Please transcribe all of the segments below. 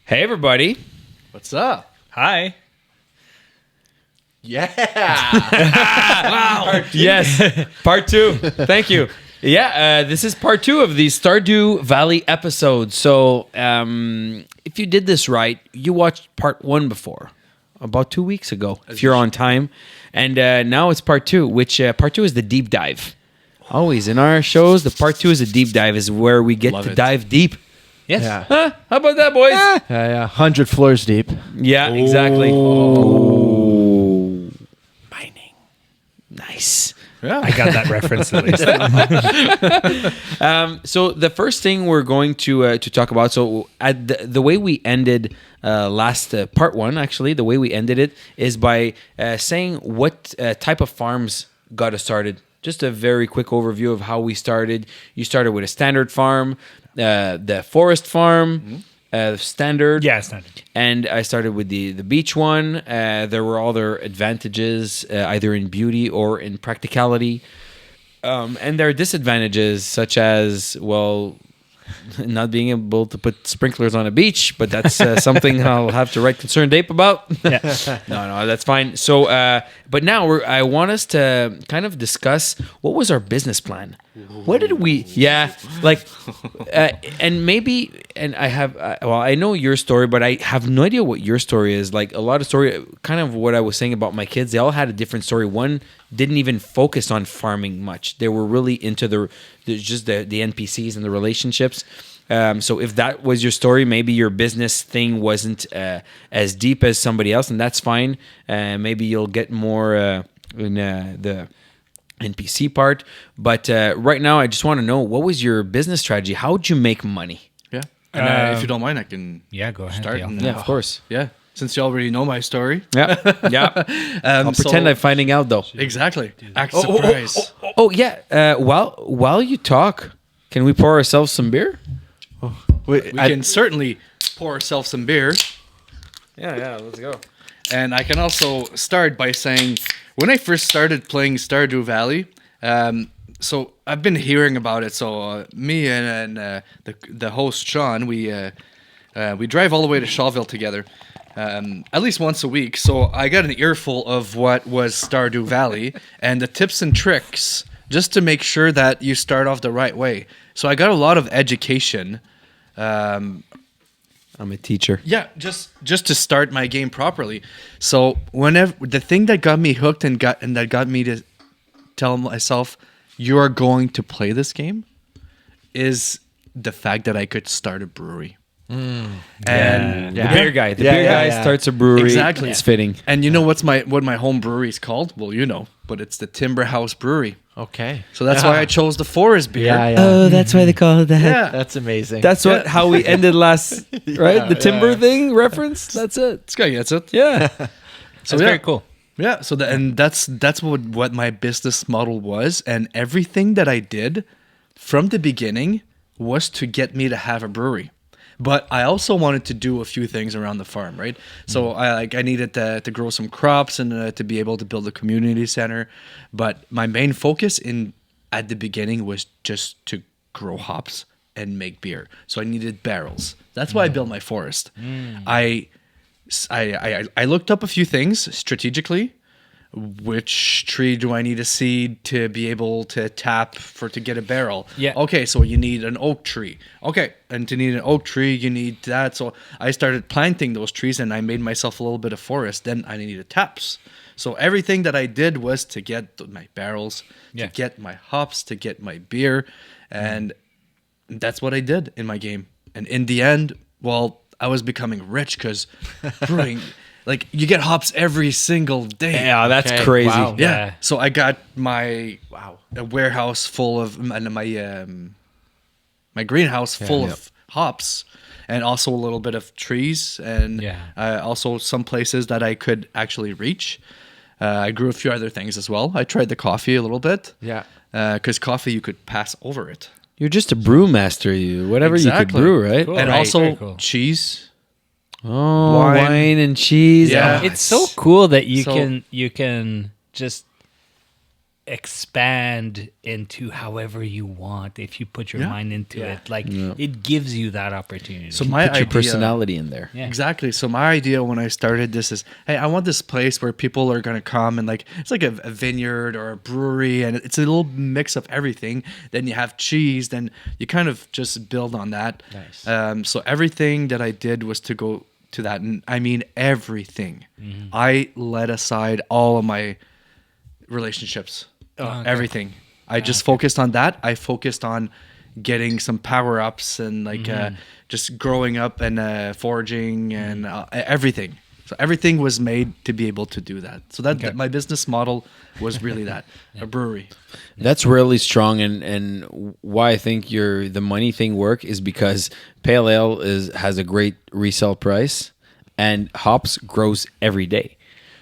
Hey, everybody. What's up? Hi. Yeah. Wow. Yes. Part 2. Thank you. Yeah, this is part 2 of the Stardew Valley episode. So, if you did this right, you watched part 1 before, about 2 weeks ago, if you're on time. And now it's part 2, which part 2 is the deep dive. Always in our shows, the part 2 is a deep dive, is where we get to dive deep. Yes. Yeah. Huh? How about that, boys? Yeah. 100 floors deep. Yeah, exactly. Oh. Mining. Nice. Yeah. I got that reference at least. So the first thing we're going to talk about, so at the way we ended last part 1, actually, the way we ended it is by saying what type of farms got us started. Just a very quick overview of how we started. You started with a standard farm, the forest farm, standard. Yeah, standard. And I started with the beach one. There were other advantages, either in beauty or in practicality. And there are disadvantages, such as, well, not being able to put sprinklers on a beach, but that's something I'll have to write concerned ape about. Yeah. No, that's fine. So, but now I want us to kind of discuss what was our business plan. What did we? Yeah, like, and maybe, and I have. I know your story, but I have no idea what your story is. Like a lot of story, kind of what I was saying about my kids. They all had a different story. One didn't even focus on farming much. They were really into the NPCs and the relationships. So if that was your story, maybe your business thing wasn't as deep as somebody else, and that's fine. Maybe you'll get more in the NPC part. But right now, I just want to know, what was your business strategy? How would you make money? Yeah. And if you don't mind, I can Yeah, go ahead. start. Piel. And, Yeah, of course. Yeah. Since you already know my story. Yeah, yeah. I'll pretend I'm finding out, though. Exactly. Act surprise. Oh yeah. While you talk, can we pour ourselves some beer? We can certainly pour ourselves some beer. Yeah. Let's go. And I can also start by saying, when I first started playing Stardew Valley, so I've been hearing about it. So me and the host Shawn, we drive all the way to Shawville together, at least once a week. So I got an earful of what was Stardew Valley and the tips and tricks just to make sure that you start off the right way. So I got a lot of education. I'm a teacher. Yeah, just to start my game properly. So whenever the thing that got me hooked and that got me to tell myself, you're going to play this game, is the fact that I could start a brewery. The beer guy. The beer guy starts a brewery. Exactly. It's fitting. And you know what my home brewery is called? Well, you know, but it's the Timber House Brewery. Okay. So that's why I chose the forest beer. Yeah. Oh, that's why they call it that. Yeah. That's amazing. That's how we ended last, right? The timber thing reference. That's it. This guy gets it. Yeah. So That's very cool. Yeah, so that's what my business model was, and everything that I did from the beginning was to get me to have a brewery. But I also wanted to do a few things around the farm, right? So I needed to grow some crops and to be able to build a community center. But my main focus at the beginning was just to grow hops and make beer. So I needed barrels. That's why I built my forest. I looked up a few things strategically. Which tree do I need to seed to be able to tap to get a barrel? Yeah. Okay, so you need an oak tree. Okay, and to need an oak tree, you need that. So I started planting those trees, and I made myself a little bit of forest. Then I needed taps. So everything that I did was to get my barrels, to get my hops, to get my beer, and that's what I did in my game. And in the end, well, I was becoming rich because brewing. Like, you get hops every single day. Yeah, that's crazy. Wow. Yeah. So I got a warehouse full of my greenhouse full of hops, and also a little bit of trees, and also some places that I could actually reach. I grew a few other things as well. I tried the coffee a little bit. Yeah. Because coffee, you could pass over it. You're just a brewmaster. Whatever you could brew, right? Cool. And Right, also very cool. cheese. Oh, wine and cheese. Yeah. Oh, It's so cool that you So- can just expand into however you want if you put your mind into it. Like it gives you that opportunity. So my Put your idea, personality in there. Yeah. exactly. So my idea when I started this is, hey, I want this place where people are gonna come and like it's like a vineyard or a brewery, and it's a little mix of everything. Then you have cheese. Then you kind of just build on that. Nice. So everything that I did was to go to that, and I mean everything. I let aside all of my relationships, everything. I just focused on that. I focused on getting some power ups and like just growing up and foraging and everything. So everything was made to be able to do that. So that my business model was really that, a brewery. That's really strong, and why I think the money thing work is because pale ale has a great resale price, and hops grows every day.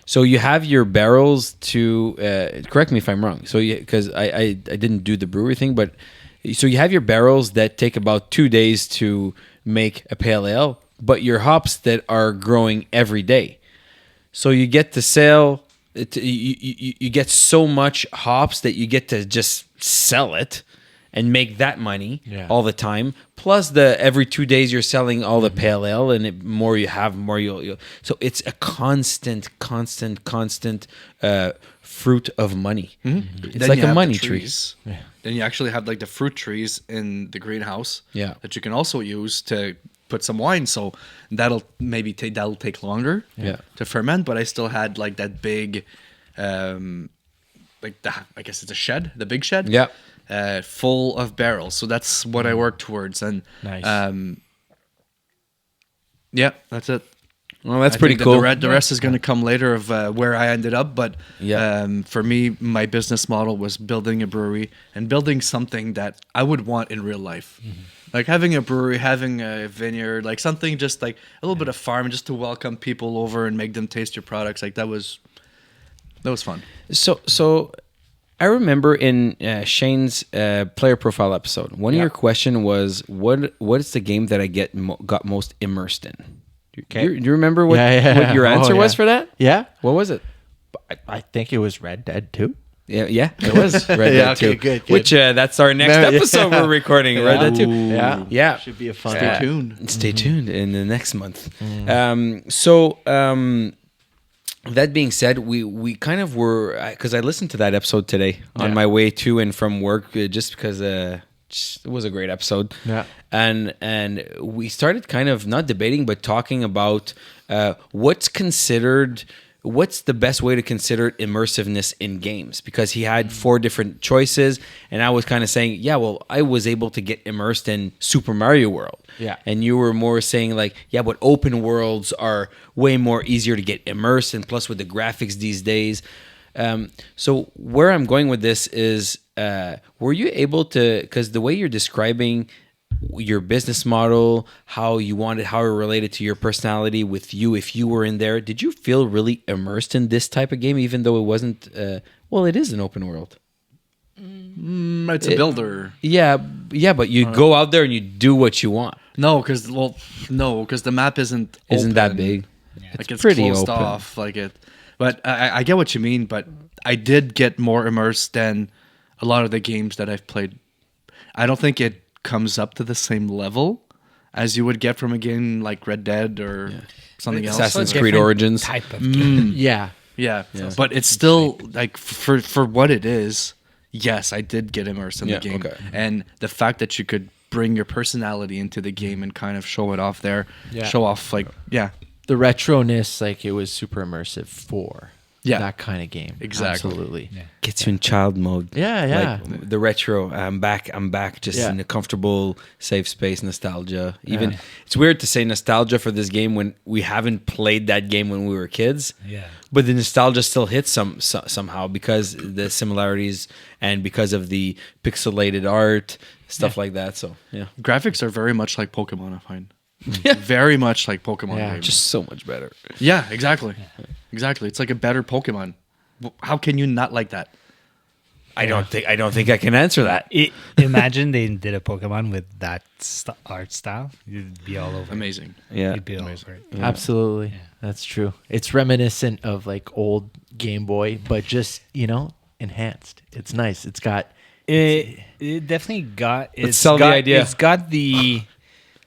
So you have your barrels to correct me if I'm wrong. So because I didn't do the brewery thing, but so you have your barrels that take about 2 days to make a pale ale, but your hops that are growing every day. So you get to sell. You get so much hops that you get to just sell it and make that money all the time. Plus the every 2 days you're selling all the pale ale, and more you have, more you'll. So it's a constant fruit of money. It's Then like you a have money the tree. trees. Then you actually have like the fruit trees in the greenhouse. That you can also use to put some wine. So that'll take longer. To ferment. But I still had like that big, I guess it's a shed, the big shed. Full of barrels. So that's what I work towards. And Nice. That's it. Well, that's I pretty think cool. that the rest is going to come later of where I ended up. But for me, my business model was building a brewery and building something that I would want in real life. Like having a brewery, having a vineyard, like something just like a little bit of farm just to welcome people over and make them taste your products. Like that was fun. So I remember in Shane's player profile episode, one of your question was, what is the game that I got most immersed in? Okay. Do you remember what your answer was for that? Yeah. What was it? I think it was Red Dead 2. Yeah, it was Red Dead 2. Good. Which that's our next episode we're recording, Red Dead 2. Yeah. Should be a fun Stay tuned. Stay tuned in the next month. That being said, we kind of were, because I listened to that episode today on my way to and from work, just because it was a great episode. Yeah. And we started kind of not debating, but talking about what's the best way to consider immersiveness in games, because he had 4 different choices, and I was kind of saying, I was able to get immersed in Super Mario World. Yeah. And you were more saying like, but open worlds are way more easier to get immersed, and plus with the graphics these days. So where I'm going with this is, were you able to, because the way you're describing your business model, how it related to your personality with you, if you were in there, did you feel really immersed in this type of game, even though it wasn't, it is an open world? It's a builder. Yeah, but you go out there and you do what you want. No, because the map isn't that big. Like it's pretty closed open. off, like it. But I get what you mean. But I did get more immersed than a lot of the games that I've played. I don't think it comes up to the same level as you would get from a game like Red Dead or something else. Assassin's Creed Origins. Type of game. Yeah. Yeah. But it's still like for what it is. Yes, I did get immersed in the game, and the fact that you could bring your personality into the game and kind of show it off there, show off the retroness, like it was super immersive for that kind of game. Exactly. Absolutely. Gets you in child mode. Yeah. Like the retro, I'm back just in a comfortable, safe space, nostalgia. Even it's weird to say nostalgia for this game when we haven't played that game when we were kids. Yeah. But the nostalgia still hits somehow because the similarities and because of the pixelated art, stuff like that. So, Graphics are very much like Pokemon, I find. Very much like Pokemon games. Just so much better. Yeah, exactly. Exactly. It's like a better Pokemon. How can you not like that? I don't think I can answer that. Imagine they did a Pokemon with that art style. You'd be all over. Amazing. Yeah. You'd be all over it. Absolutely. That's true. It's reminiscent of like old Game Boy, but just, in enhanced. It's nice. It's got It definitely got. Sell the idea. It's got the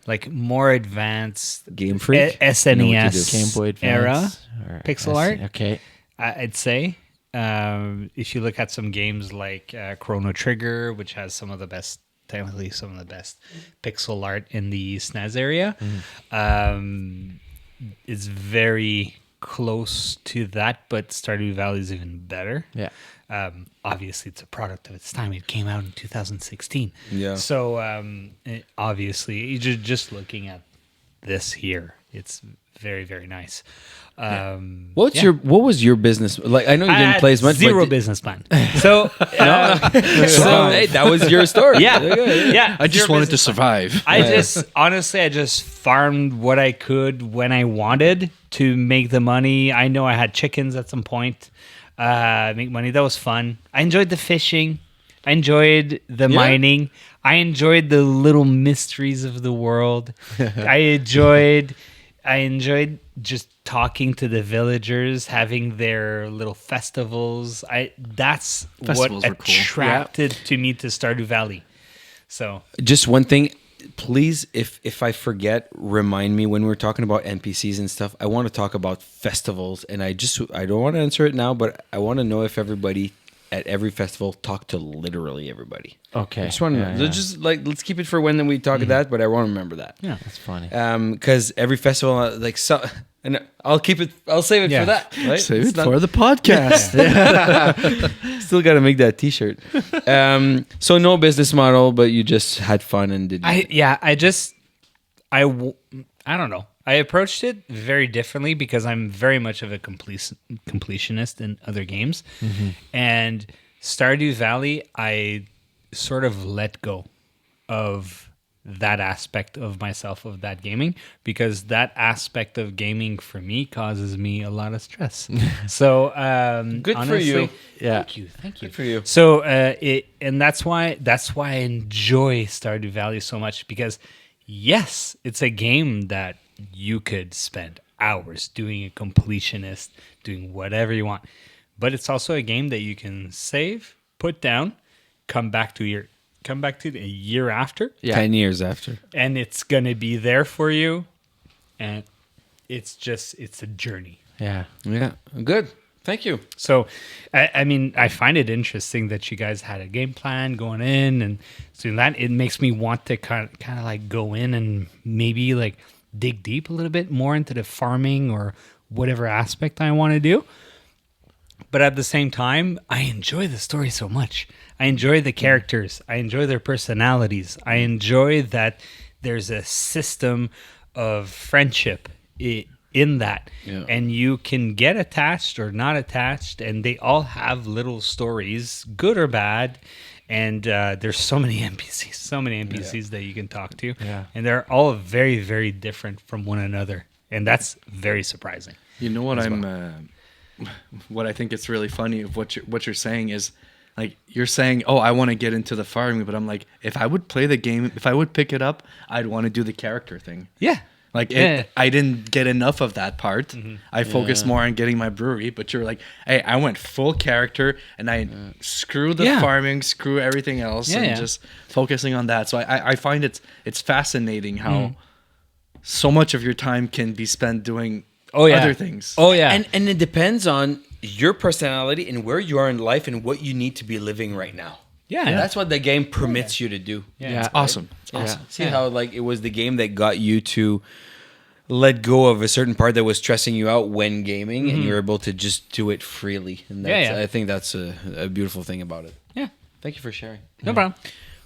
like more advanced Game Freak? SNES Game Boy era Advance or pixel art. Okay. I'd say if you look at some games like Chrono Trigger, which has technically some of the best pixel art in the SNES area, it's very close to that, but Stardew Valley is even better. Yeah. Obviously, it's a product of its time. It came out in 2016. Yeah. So obviously, just looking at this here, it's very, very nice. What was your business like? I know you didn't play as much. Zero but business plan. So, so hey, that was your story. yeah. I just zero wanted to business plan. survive. I just farmed what I could when I wanted to make the money. I know I had chickens at some point. Make money. That was fun. I enjoyed the fishing. I enjoyed the mining. I enjoyed the little mysteries of the world. I enjoyed just talking to the villagers, having their little festivals. That's Festivals what were cool. attracted to me to Stardew Valley. So Just one thing, please, if I forget, remind me when we're talking about NPCs and stuff. I want to talk about festivals, and I don't want to answer it now, but I want to know if everybody at every festival talked to literally everybody. Okay. I just want to know. Yeah. Just like, let's keep it for when we talk of that, but I want to remember that. yeah. That's funny. Because every festival, and I'll save it Yeah. for that. Right? Save It's it not- for the podcast. Still got to make that T-shirt. So no business model, but you just had fun and did. I don't know. I approached it very differently because I'm very much of a completionist in other games. And Stardew Valley, I sort of let go of that aspect of myself, of that gaming, because that aspect of gaming for me causes me a lot of stress. So Good for honestly, you. Yeah. Thank you. for you. So that's why I enjoy Stardew Valley so much, because yes, it's a game that you could spend hours doing a completionist, doing whatever you want, but it's also a game that you can save, put down, come back to a year after, 10 years after. and it's gonna be there for you, and it's a journey. Yeah. Yeah. Good. Thank you. So, I mean, I find it interesting that you guys had a game plan going in and doing that. It makes me want to kind of like go in and maybe like dig deep a little bit more into the farming or whatever aspect I want to do. But at the same time, I enjoy the story so much. I enjoy the characters. I enjoy their personalities. I enjoy that there's a system of friendship in that. Yeah. And you can get attached or not attached, and they all have little stories, good or bad. And there's so many NPCs that you can talk to. Yeah. And they're all very, very different from one another. And that's very surprising. You know what what I think it's really funny of what you're saying is, like, you're saying, oh, I want to get into the farming, but I'm like, if I would play the game, if I would pick it up, I'd want to do the character thing. Yeah. Like, Yeah. I didn't get enough of that part. I focused more on getting my brewery, but you're like, hey, I went full character and I screw the Yeah. farming, screw everything else, Yeah, and yeah. just focusing on that. So I find it's fascinating how so much of your time can be spent doing other things. Oh, yeah. And it depends on your personality and where you are in life and what you need to be living right now. Yeah. That's what the game permits you to do. Yeah. It's awesome. It's awesome. See how like it was the game that got you to let go of a certain part that was stressing you out when gaming, and you're able to just do it freely. And that's, Yeah. I think that's a beautiful thing about it. Yeah. Thank you for sharing. No problem.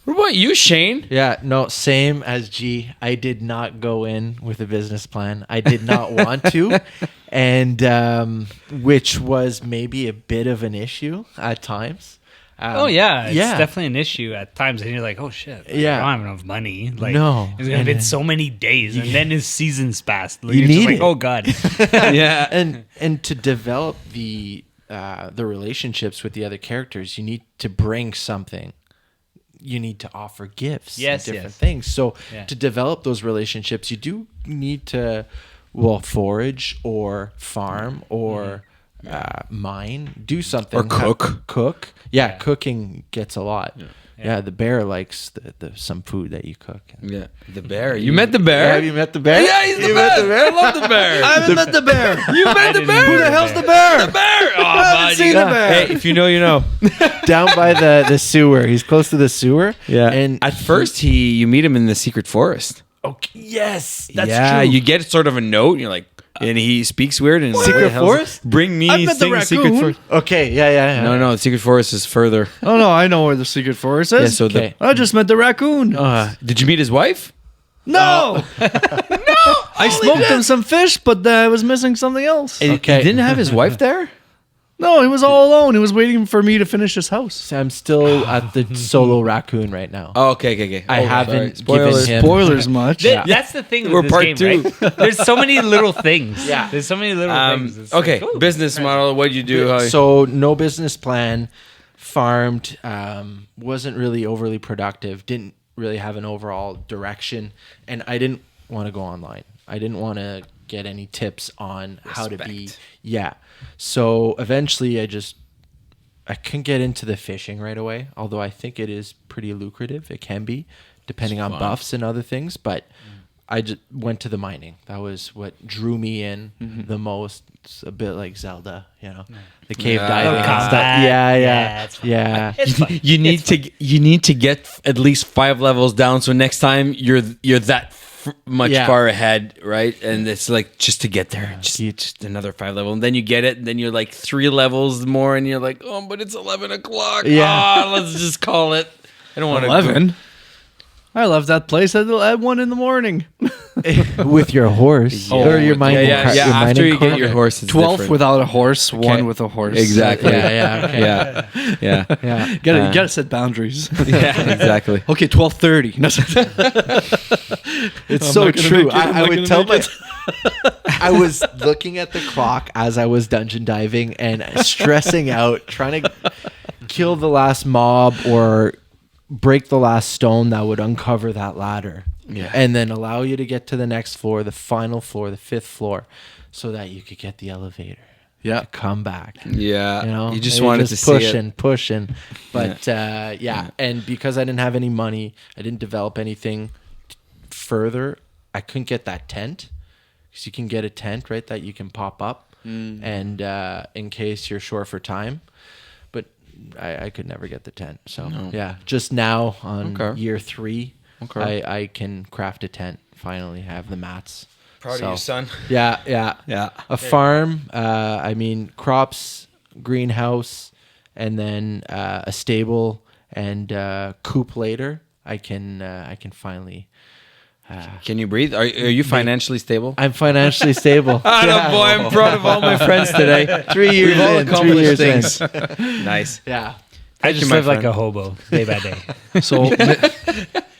What about you, Shane? Yeah, no, same as G. I did not go in with a business plan. I did not want to, and which was maybe a bit of an issue at times. It's definitely an issue at times, and you're like, oh shit, like, Yeah. I don't have enough money. Like, No. it's gonna be so many days, and then his season's passed. Like, You you're just need like, it. oh god. Yeah. and to develop the relationships with the other characters, you need to bring something. You need to offer gifts Yes, and different yes. things. So Yeah. to develop those relationships, you do need to forage or farm or mine, do something, Or cook. Cook. Yeah, cooking gets a lot. Yeah, the bear likes the some food that you cook. Yeah, the bear. You met the bear? Yeah, have you met the bear? Yeah, he's the best. I love the bear. I haven't met the bear. You met the bear? Who the hell's the bear? The bear. Oh, I haven't seen buddy. the bear. Hey, if you know, you know. Down by the sewer. He's close to the sewer. And at first, you meet him in the secret forest. okay, yes, You get sort of a note. And you're like, and he speaks weird. And Secret what the hell's- forest? Bring me. I've met the things, secret raccoon. forest. Okay, yeah. No, the secret forest is further. Oh no, I know where the secret forest is. Yeah, so Okay. I just met the raccoon. did you meet his wife? No, I smoked him some fish, but I was missing something else. Okay. He didn't have his wife there? No, he was all alone. He was waiting for me to finish his house. So I'm still at the solo raccoon right now. Oh, okay. I Oh, haven't sorry. Spoilers. given him. Spoilers much. That's the thing with We're this part game, two. right? There's so many little things. Yeah. There's so many little things. It's Okay, like, ooh, business model. What'd you do? So no business plan, farmed, wasn't really overly productive, didn't really have an overall direction, and I didn't want to go online. I didn't want to get any tips on how to be. Respect. Yeah. So eventually I couldn't get into the fishing right away, although I think it is pretty lucrative. It can be, depending on buffs and other things, but I just went to the mining. That was what drew me in the most. It's a bit like Zelda, the cave diving and stuff. combat. Yeah. it's fun. Yeah. It's fun. You need to get at least 5 levels down, so next time you're that much Yeah. far ahead, right? And it's like just to get there, just another 5 level, and then you get it, and then you're like 3 levels more, and you're like, oh, but it's 11 o'clock. Yeah. Let's just call it. I don't want to 11. I left that place at 1 in the morning. With your horse or your mining cart. your After mining you get cart. your horse, it's 12 different. without a horse, 1 with a horse. Exactly. Yeah, okay. Yeah. Yeah. You gotta set boundaries. Yeah, exactly. Okay, 12:30. No, It's I'm so not gonna true. make it. I'm I not would gonna tell make my. I was looking at the clock as I was dungeon diving and stressing out, trying to kill the last mob or break the last stone that would uncover that ladder. Yeah. And then allow you to get to the next floor, the final floor, the 5th floor, so that you could get the elevator. Yeah. To come back. Yeah. You just and wanted you're to see it. pushing. But and because I didn't have any money, I didn't develop anything further. I couldn't get that tent, because you can get a tent, right, that you can pop up, and in case you're short for time. But I could never get the tent. So just now on year 3, I can craft a tent. Finally, have the mats. Proud of you, son. Yeah. A farm. Crops, greenhouse, and then a stable and coop later. I can finally. Can you breathe? Are you financially stable? I'm financially stable. Boy, I'm proud of all my friends today. 3 years We've all in. 3 accomplished years things. in. Nice. Yeah. I just my live like friend. a hobo day by day. So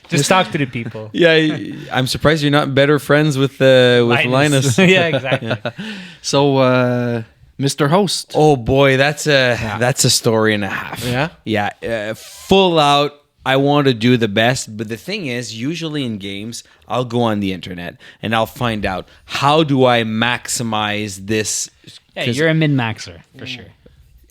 Just talk to the people. Yeah, I'm surprised you're not better friends with Linus. Yeah, exactly. Mr. Host. Oh boy, that's a story and a half. Yeah? Full out. I want to do the best, but the thing is, usually in games, I'll go on the internet and I'll find out how do I maximize this. Yeah, you're a min-maxer for sure.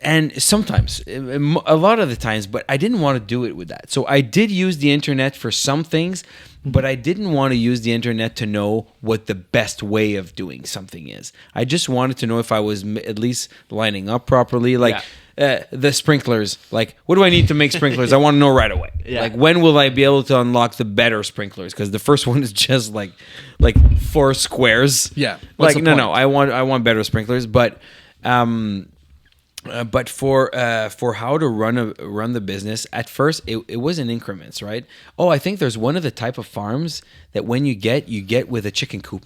And sometimes, a lot of the times, but I didn't want to do it with that. So I did use the internet for some things, but I didn't want to use the internet to know what the best way of doing something is. I just wanted to know if I was at least lining up properly. Like the sprinklers, like what do I need to make sprinklers? I want to know right away. Yeah. Like when will I be able to unlock the better sprinklers? Because the first one is just like 4 squares. Yeah. What's Like the no, point? I want better sprinklers, but for how to run the business, at first it was in increments, right? Oh, I think there's one of the type of farms that when you get with a chicken coop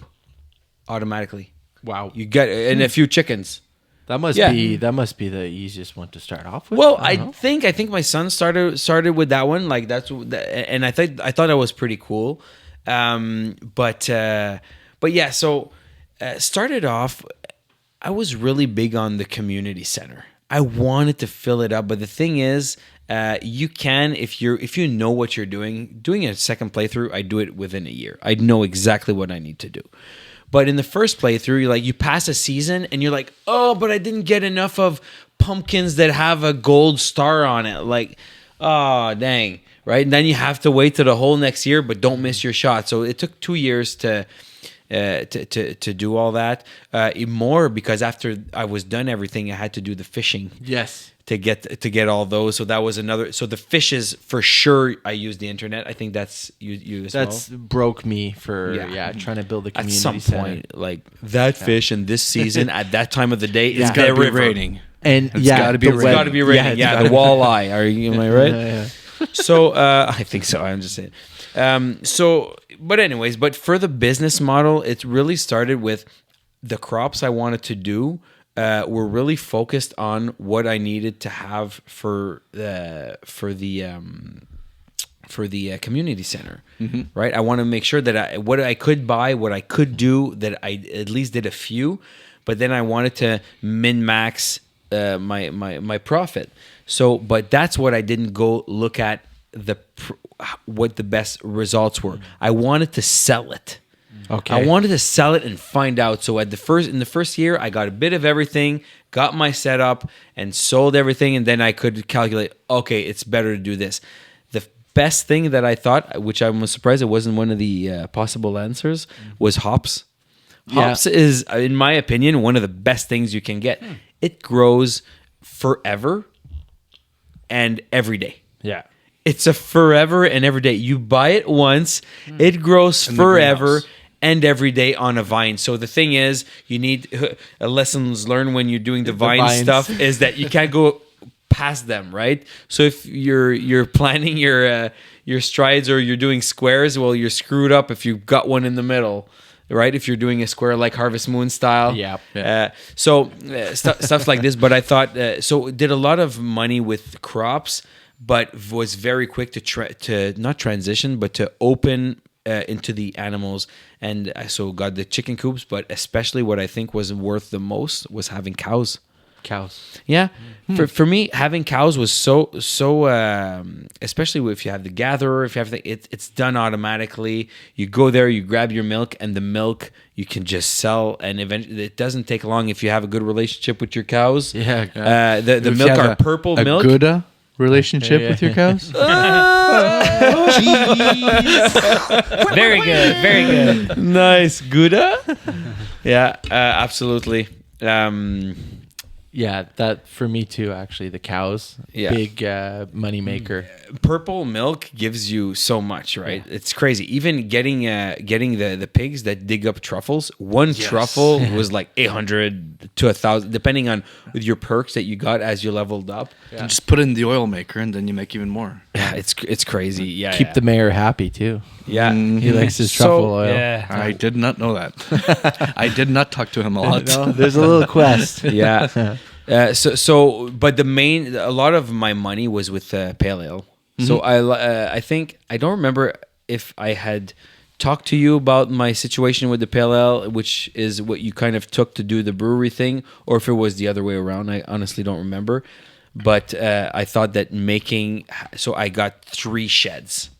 automatically. Wow. You get and a few chickens. That must be the easiest one to start off with. Well, I don't know. I think my son started with that one. Like and I thought it was pretty cool. But yeah, so started off. I was really big on the community center. I wanted to fill it up, but the thing is, you can if you know what you're doing. Doing a second playthrough, I do it within a year. I know exactly what I need to do. But in the first playthrough, you're like, you pass a season and you're like, oh, but I didn't get enough of pumpkins that have a gold star on it. Like, oh, dang. Right? And then you have to wait till the whole next year, but don't miss your shot. So it took 2 years to do all that. More because after I was done everything, I had to do the fishing. Yes. To get all those. So that was another. So the fishes, for sure, I used the internet. I think that's you as well. That's broke me for trying to build a At community some center. point, like that fish in this season at that time of the day is It's got to be river. raining. And It's gotta be It's got to be raining. Yeah, the walleye. Am I right? Yeah. So I think so. I'm just saying. But anyways, but for the business model, it really started with the crops I wanted to do. Were really focused on what I needed to have for the community center, right? I want to make sure that what I could buy, what I could do, that I at least did a few, but then I wanted to min max my profit. So, but that's what I didn't go look at what the best results were. I wanted to sell it. Okay. I wanted to sell it and find out. So in the first year, I got a bit of everything, got my setup, and sold everything, and then I could calculate. Okay, it's better to do this. The best thing that I thought, which I was surprised it wasn't one of the possible answers, was hops. Hops is, in my opinion, one of the best things you can get. It grows forever and every day. Yeah. It's a forever and every day. You buy it once, it grows forever greenhouse. and every day on a vine. So the thing is, you need lessons learned when you're doing the vine vines. stuff is that you can't go past them, right? So if you're planning your strides or you're doing squares, well, you're screwed up if you've got one in the middle. Right, if you're doing a square like Harvest Moon style, stuff like this. But I thought so. Did a lot of money with crops, but was very quick to not transition, but to open into the animals, and so got the chicken coops. But especially what I think was worth the most was having cows. Yeah, for me, having cows was so especially if you have the gatherer, if you have it's done automatically. You go there, you grab your milk, and the milk you can just sell, and eventually it doesn't take long if you have a good relationship with your cows. The If you milk have are purple a milk. good relationship with your cows. Very good. Very good. Nice, Gouda. Yeah, absolutely. Yeah, that for me too. Actually, the cows, big money maker. Purple milk gives you so much, right? It's crazy. Even getting the pigs that dig up truffles. One truffle was like 800 to 1,000, depending on your perks that you got as you leveled up. And just put it in the oil maker, and then you make even more. Yeah, it's crazy. Yeah, Keep the mayor happy too. yeah. He likes his truffle oil. Yeah. I did not know that. I did not talk to him a lot. No, there's a little quest. Yeah. But a lot of my money was with Pale Ale. So I think I don't remember if I had talked to you about my situation with the Pale Ale, which is what you kind of took to do the brewery thing, or if it was the other way around. I honestly don't remember. But I thought that so I got 3 sheds.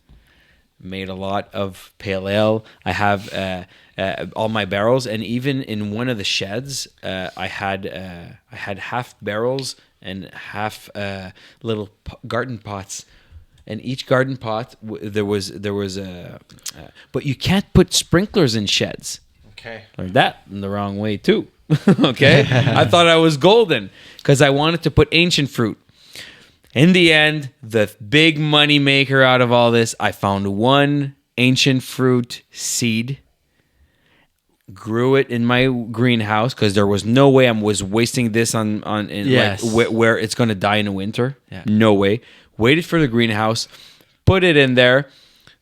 Made a lot of Pale Ale. I have all my barrels, and even in one of the sheds, I had half barrels and half little garden pots. And each garden pot there was a, but you can't put sprinklers in sheds. Okay. Learned that in the wrong way too. Okay, I thought I was golden because I wanted to put ancient fruit. In the end, the big money maker out of all this, I found one ancient fruit seed, grew it in my greenhouse because there was no way I was wasting this on where it's going to die in the winter. Yeah. No way. Waited for the greenhouse, put it in there,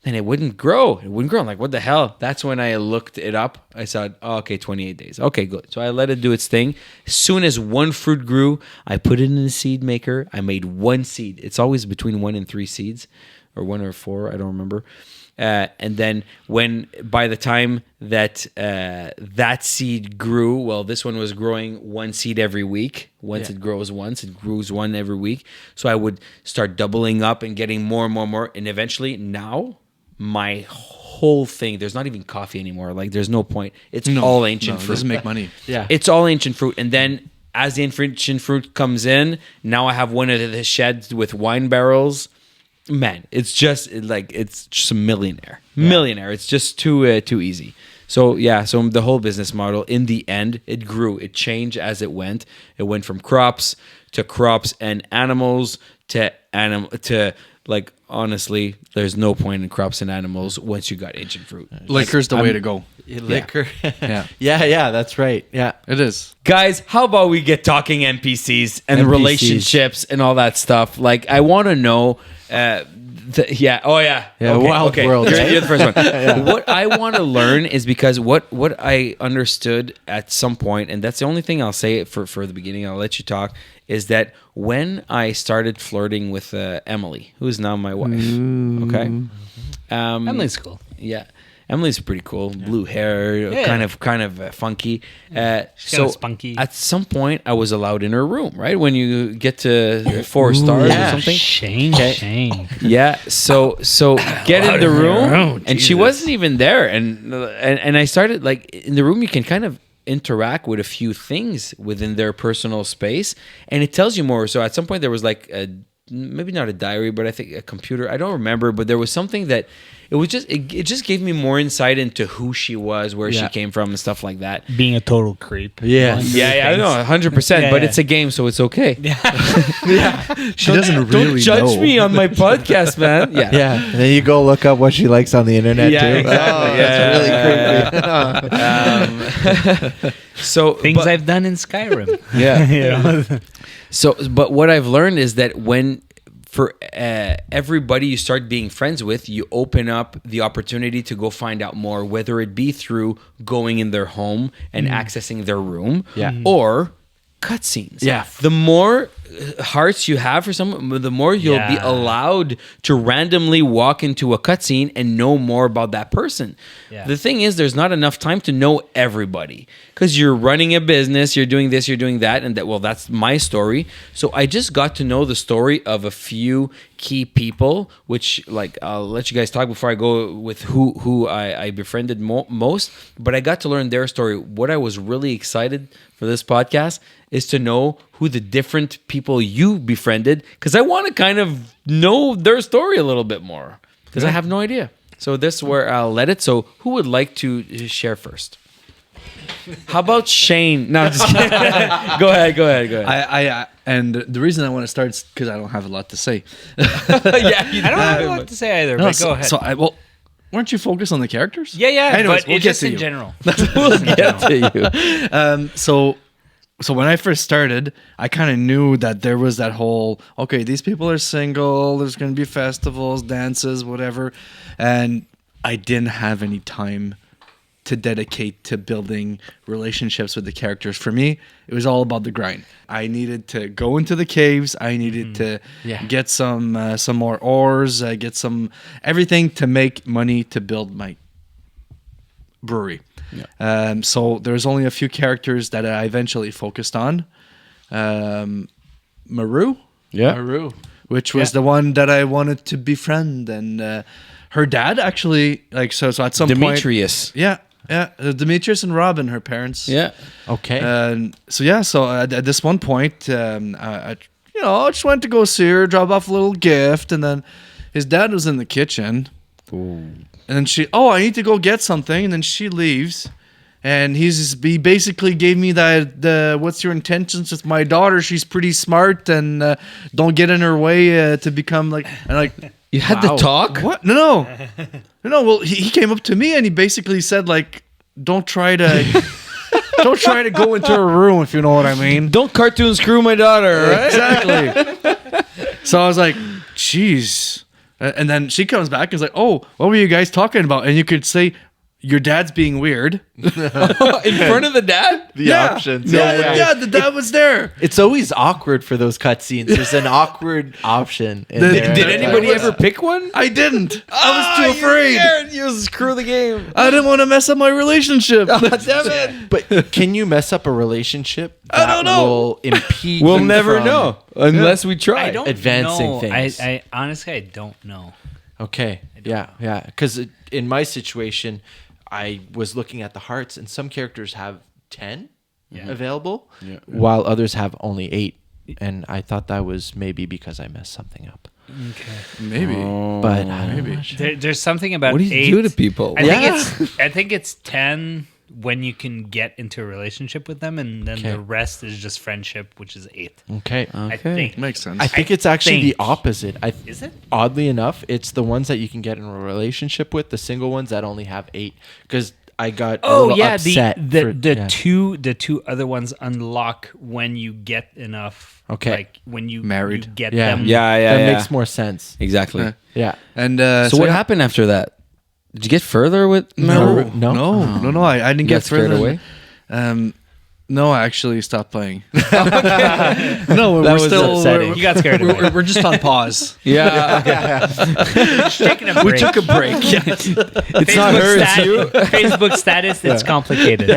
and it wouldn't grow. I'm like, what the hell? That's when I looked it up. I said, oh, okay, 28 days. Okay, good. So I let it do its thing. As soon as one fruit grew, I put it in a seed maker. I made 1 seed. It's always between 1 and 3 seeds, or 1 or 4. I don't remember. And then by the time that that seed grew, well, this one was growing 1 seed every week. Once it grows once, it grows 1 every week. So I would start doubling up and getting more and more and more. And eventually now my whole thing. There's not even coffee anymore. Like there's no point. It's all ancient It fruit. doesn't make money. Yeah. It's all ancient fruit. And then as the ancient fruit comes in, now I have one of the sheds with wine barrels. Man, it's just a millionaire. It's just too easy. So so the whole business model in the end, it grew. It changed as it went. It went from crops and animals to like honestly, there's no point in crops and animals once you got ancient fruit. Liquor's the way to go. Liquor. Yeah. yeah, that's right. Yeah. It is. Guys, how about we get talking NPCs and NPCs. relationships and all that stuff? Like, I want to know. Yeah, Wild World, You're, right? you're the first one. What I want to learn is because what I understood at some point, and that's the only thing I'll say for the beginning. I'll let you talk. Is that when I started flirting with Emily, who is now my wife? Okay, Emily's cool. Yeah. Emily's pretty cool. Blue hair, kind of funky. kinda spunky. At some point, I was allowed in her room, right? When you get to 4 stars or something. Shane. Yeah. So get in the room, and she Jesus. wasn't even there, and I started like in the room. You can kind of interact with a few things within their personal space, and it tells you more. So at some point, there was like maybe not a diary, but I think a computer. I don't remember, but there was something that it just gave me more insight into who she was, where she came from, and stuff like that. Being a total creep. Yeah. I know, 100%. But Yeah. it's a game, so it's okay. She doesn't really Don't judge know. me on my podcast, man. Yeah. Yeah. And then you go look up what she likes on the internet Yeah, too. exactly. That's really creepy. So Things but- I've done in Skyrim. Yeah. You know? So, but what I've learned is that when for everybody you start being friends with, you open up the opportunity to go find out more, whether it be through going in their home and accessing their room, or cutscenes. Yeah. The more hearts you have for someone, the more you'll be Yeah. allowed to randomly walk into a cutscene and know more about that person. Yeah. The thing is, there's not enough time to know everybody because you're running a business, you're doing this, you're doing that, and that's my story. So I just got to know the story of a few key people, which like I'll let you guys talk before I go with who I befriended most. But I got to learn their story. What I was really excited for this podcast is to know who the different people you befriended, because I want to kind of know their story a little bit more, because I have no idea. So this is where I'll let it. So who would like to share first? How about Shane? No, I'm just kidding. Go ahead. I and the reason I want to start is because I don't have a lot to say. Yeah, you I don't have a lot to say either, but go ahead. So weren't you focused on the characters? yeah, Anyways, but we'll it's get just to in you. general. We'll get to you. So when I first started, I kind of knew that there was that whole, okay, these people are single, there's going to be festivals, dances, whatever. And I didn't have any time to dedicate to building relationships with the characters. For me, it was all about the grind. I needed to go into the caves. I needed to get some more ores, get some everything to make money to build my brewery. So there's only a few characters that I eventually focused on. Maru, Maru. which was the one that I wanted to befriend, and her dad actually, like, so at some Demetrius. point, Demetrius and Robin, her parents, Yeah. Okay. So at this one point, I just went to go see her, drop off a little gift, and then his dad was in the kitchen. And then I need to go get something, and then she leaves, and he basically gave me what's your intentions with my daughter? She's pretty smart, and don't get in her way to become like, and like. You had to talk? What? No. Well, he came up to me and he basically said like, don't try to go into her room, if you know what I mean. Don't cartoon screw my daughter, right? Exactly. So I was like, jeez. And then she comes back and is like, oh, what were you guys talking about? And you could say, your dad's being weird. In front of the dad? The options. Yeah, the dad was there. It's always awkward for those cutscenes. There's an awkward option. In there. Did anybody ever pick one? I didn't. I was too afraid. You screw the game. I didn't want to mess up my relationship. Damn it. But can you mess up a relationship? I don't know. Will impede. We'll you never from- know unless we try. I don't Advancing know. things. I honestly, I don't know. Okay. Yeah. Because in my situation, I was looking at the hearts, and some characters have 10 available, while others have only 8. And I thought that was maybe because I messed something up. Okay. Maybe. But I'm not sure. There's something about What do you 8. do to people? I think it's 10 when you can get into a relationship with them, and then the rest is just friendship, which is 8. Okay. I think. Makes sense. I think it's actually the think. opposite. Is it? Oddly enough, it's the ones that you can get in a relationship with, the single ones that only have 8. Because I got a little upset. The two other ones unlock when you get enough. Okay. Like when you Married. you get Yeah. them. That makes more sense. Exactly. Yeah. Yeah. And So what happened after that? Did you get further with No, Maru? no. I didn't You get got scared further. away? No, I actually stopped playing. No, That we're was still. upsetting. You got scared away. We're just on pause. Yeah. Taking a break. We took a break. It's not her, it's you. Facebook status, it's complicated.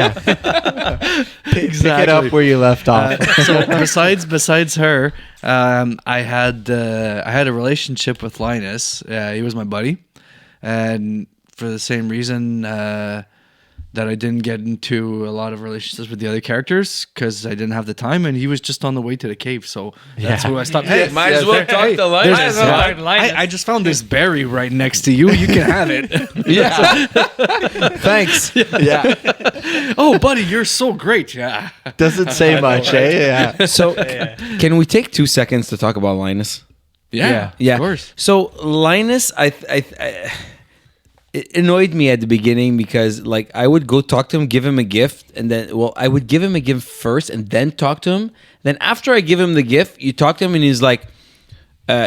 Pick it up where you left off. So besides her, I had a relationship with Linus. He was my buddy, and for the same reason that I didn't get into a lot of relationships with the other characters because I didn't have the time, and he was just on the way to the cave, so that's who I stopped. Hey, might as well talk to Linus. Might as well talk to Linus. I just found this berry right next to you. You can have it. Yeah. Thanks. Yeah. Oh, buddy, you're so great. Yeah. Doesn't say much, eh? Yeah. So, can we take 2 seconds to talk about Linus? Yeah. Yeah. Of course. So Linus, it annoyed me at the beginning because like I would go talk to him, give him a gift, and then I would give him a gift first and then talk to him. Then after I give him the gift, you talk to him and he's like,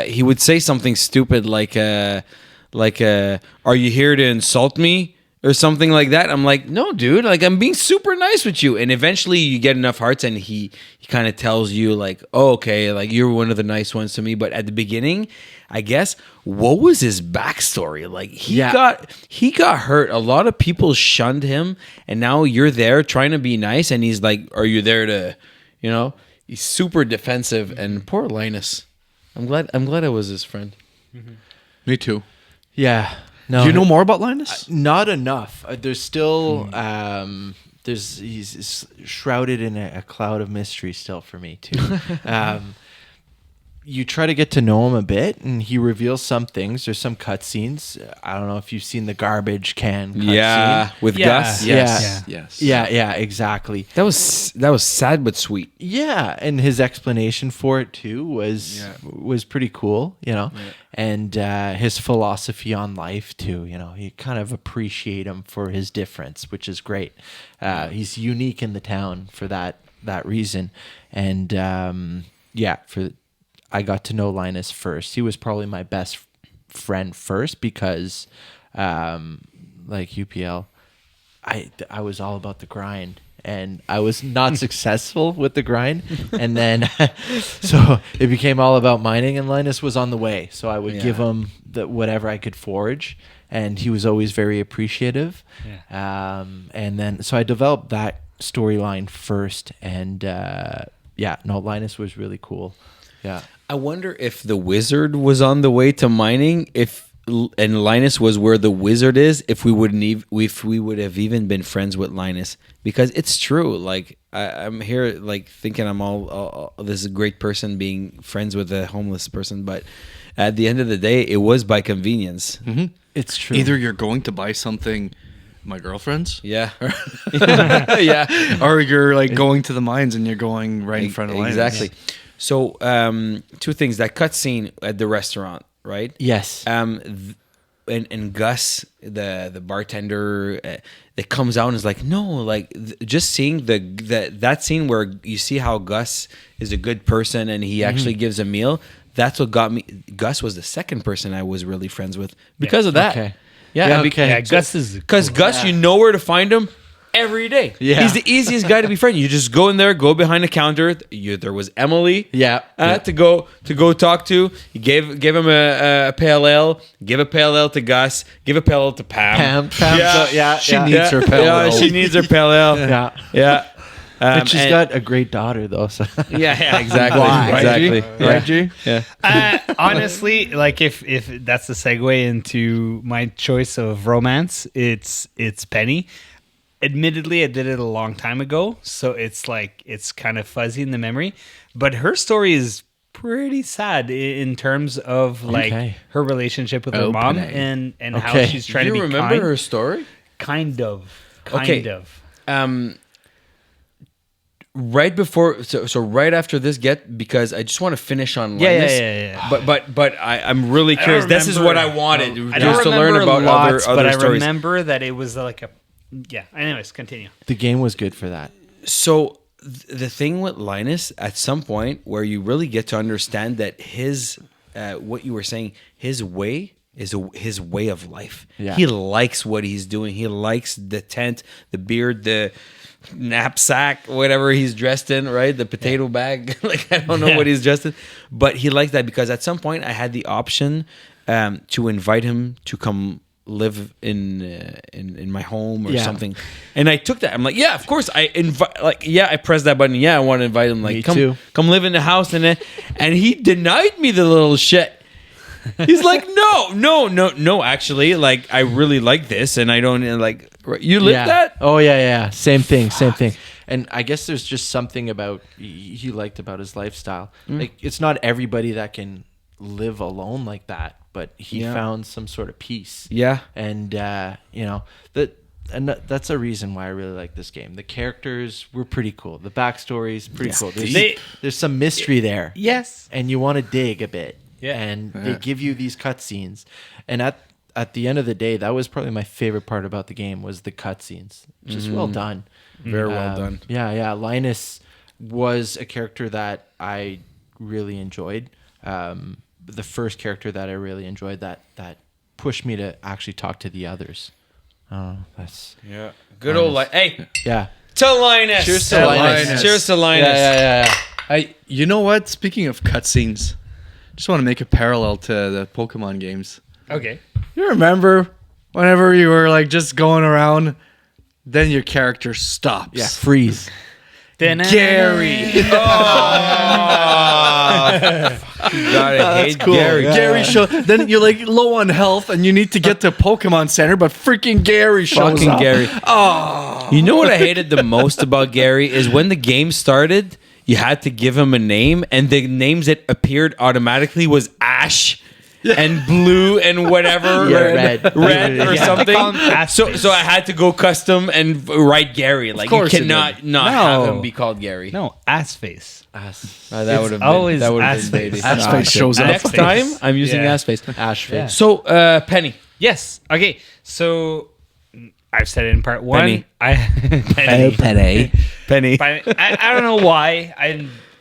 he would say something stupid like, "Are you here to insult me?" or something like that. I'm like, no, dude, like I'm being super nice with you. And eventually you get enough hearts and he kind of tells you like, oh, okay, like you're one of the nice ones to me. But at the beginning, I guess, what was his backstory? Like he got hurt. A lot of people shunned him, and now you're there trying to be nice, and he's like, are you there to, he's super defensive. And poor Linus. I'm glad I was his friend. Me too. Yeah. No. Do you know more about Linus? Not enough. There's still he's shrouded in a cloud of mystery still for me too. You try to get to know him a bit, and he reveals some things. There's some cutscenes. I don't know if you've seen the garbage can cutscene. Yeah, with Gus. Yes. Yeah, exactly. That was sad but sweet. Yeah, and his explanation for it too was pretty cool, and his philosophy on life too. You kind of appreciate him for his difference, which is great. He's unique in the town for that reason, and I got to know Linus first. He was probably my best friend first because, like UPL, I was all about the grind, and I was not successful with the grind. And then, so it became all about mining, and Linus was on the way. So I would give him whatever I could forage, and he was always very appreciative. Yeah. And then, so I developed that storyline first, and Linus was really cool. Yeah. I wonder if the wizard was on the way to mining, and Linus was where the wizard is, if we would have even been friends with Linus, because it's true. Like I'm here, like thinking I'm all this great person being friends with a homeless person, but at the end of the day, it was by convenience. Mm-hmm. It's true. Either you're going to buy something, my girlfriend's, yeah, yeah, or you're like going to the mines and you're going right in front of Linus. Exactly. So, 2 things. That cutscene at the restaurant, right? Yes. And Gus, the bartender, that comes out and is like, no, like just seeing that scene where you see how Gus is a good person and he actually gives a meal. That's what got me. Gus was the second person I was really friends with because of that. Okay. Yeah. Yeah, Gus is because Gus, you know where to find him. Every day. Yeah. He's the easiest guy to be friends. You just go in there, go behind the counter. There was Emily. Yeah. To go talk to. You give him a pale ale. Give a pale ale to Gus. Give a pale ale to Pam. Pam. Yeah. Yeah. She needs her pale ale. Yeah, she needs her pale ale. Yeah. Yeah. But she's and- got a great daughter, though. So yeah, exactly, Why? exactly. Right, G? Yeah. Honestly, like if that's the segue into my choice of romance, it's Penny. Admittedly, I did it a long time ago, so it's kind of fuzzy in the memory. But her story is pretty sad in terms of like Okay. her relationship with her mom and how Okay. she's trying you to be remember kind. her story? Kind of. Okay. Right before, so right after this, because I just want to finish on Linus. Yeah. But I'm really curious. This is what I wanted, I just don't to learn remember about lots, other but I stories. remember that it was like a. Yeah. Anyways, continue. the game was good for that. So the thing with Linus, at some point where you really get to understand that his, what you were saying, his way is his way of life. Yeah. He likes what he's doing. He likes the tent, the beard, the knapsack, whatever he's dressed in, right? The potato bag. Like, I don't know what he's dressed in, but he likes that because at some point I had the option to invite him to come live in my home or something, and I took that. I'm like, yeah, of course. I invite, like, yeah, I pressed that button. Yeah, I want to invite him. Like, Me come, too. come live in the house, and he denied me the little shit. He's like, no. Actually, like, I really like this, and I don't like. You live that? Oh yeah. Same thing. And I guess there's just something about he liked about his lifestyle. Like, it's not everybody that can live alone like that, but he found some sort of peace. Yeah. And that's a reason why I really like this game. The characters were pretty cool. The backstory's pretty cool. There's some mystery there. Yes. And you want to dig a bit. Yeah. And they give you these cutscenes. And at the end of the day, that was probably my favorite part about the game was the cutscenes. Just well done. Very well done. Yeah. Linus was a character that I really enjoyed. The first character that I really enjoyed that pushed me to actually talk to the others. That's Good old hey, yeah. to Linus. Cheers to Linus. Cheers to Linus. Yeah. You know what? Speaking of cutscenes, just want to make a parallel to the Pokemon games. Okay. You remember whenever you were like just going around, then your character stops. Yeah, freeze. Gary. I hate cool. Gary. Yeah. Gary then you're like low on health and you need to get to Pokemon Center, but freaking Gary shows Fucking up. Gary. Oh. You know what I hated the most about Gary is when the game started, you had to give him a name, and the names that appeared automatically was Ash and Blue and whatever. Yeah, red or Yeah, something. they call him Ash So I had to go custom and write Gary. Like, you course you cannot did. not No. have him be called Gary. No, ass face. That It's would have always been ass baby. face. Ash face shows up. Next time, I'm using Yeah. ass face. Ash face. So, Penny. Yes. Okay. So I've said it in part one. Penny. Penny. Penny. But I don't know why.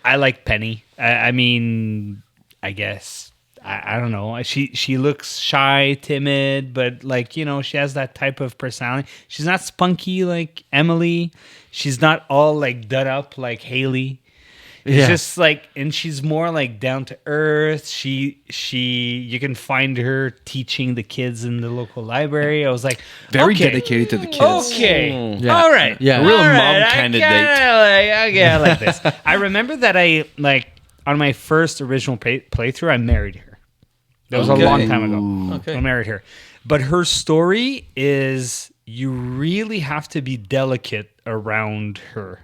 I like Penny. I mean, I guess I don't know. She looks shy, timid, but like, you know, she has that type of personality. She's not spunky like Emily. She's not all like done up like Haley. It's just like, and she's more like down to earth. You can find her teaching the kids in the local library. I was like, Very okay. dedicated to the kids. Okay. Yeah. All right. Yeah. Real All mom right. candidate. I like this. I remember that I like on my first original playthrough, I married her. That was Okay. a long time ago. Okay. I married her. But her story is you really have to be delicate around her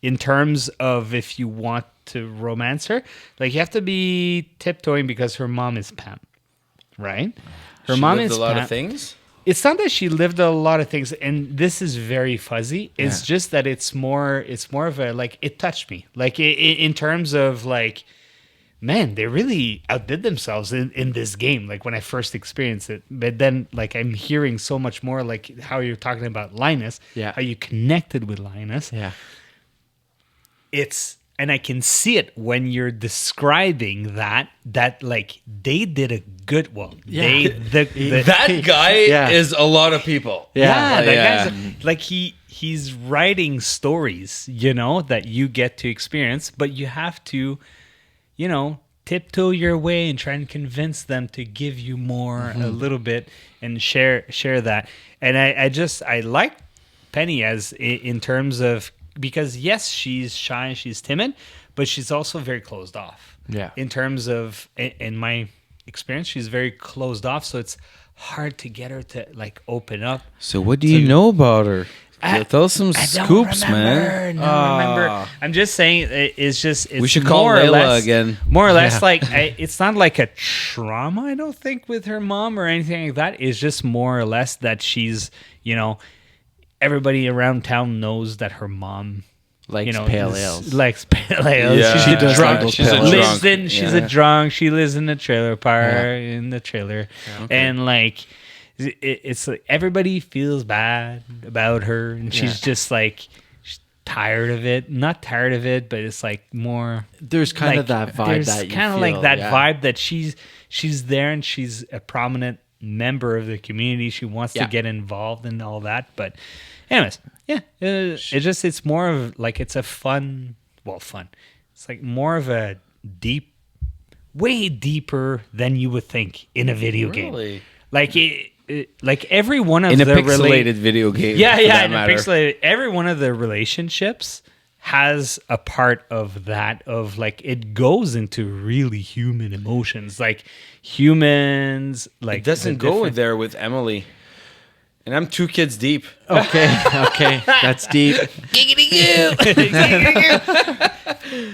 in terms of if you want to romance her. Like, you have to be tiptoeing because her mom is Pam, right? Her She mom lived is a lot Pam. of things. It's not that she lived a lot of things, and this is very fuzzy. It's just that it's more of a, like, it touched me. Like, in terms of, like, man, they really outdid themselves in this game, like, when I first experienced it. But then, like, I'm hearing so much more, like, how you're talking about Linus, how you connected with Linus. Yeah. And I can see it when you're describing that like they did a good one. Yeah. That guy is a lot of people. Yeah, that Yeah. guy's like he's writing stories, you know, that you get to experience, but you have to, you know, tiptoe your way and try and convince them to give you more a little bit and share that. And I like Penny as in terms of because yes, she's shy, she's timid, but she's also very closed off. Yeah. In terms of, in my experience, she's very closed off, so it's hard to get her to like open up. So what do you know about her? Tell us some I don't scoops, remember. man. No, remember. I'm just saying it's just it's We should call more or Layla less, again. More or less like it's not like a trauma, I don't think, with her mom or anything like that. It's just more or less that she's, everybody around town knows that her mom Likes pale ales. Likes pale ales. Yeah. She's She a does drunk. like those pale ales. She's a drunk. She lives in the trailer park, in the trailer. And like it's like everybody feels bad about her, and she's just like she's tired of it. Not tired of it, but it's like more There's kind like, of that vibe that you kind of feel, like that yeah. vibe that she's there and she's a prominent member of the community. She wants to get involved and all that. But anyways, it's more of like it's a fun. It's like more of a way deeper than you would think in a video game. Like like every one of In a the pixelated video game. in a matter. pixelated, every one of the relationships has a part of that, of like it goes into really human emotions, like humans, like It doesn't the go different- there with Emily. And I'm 2 kids deep. Okay, that's deep.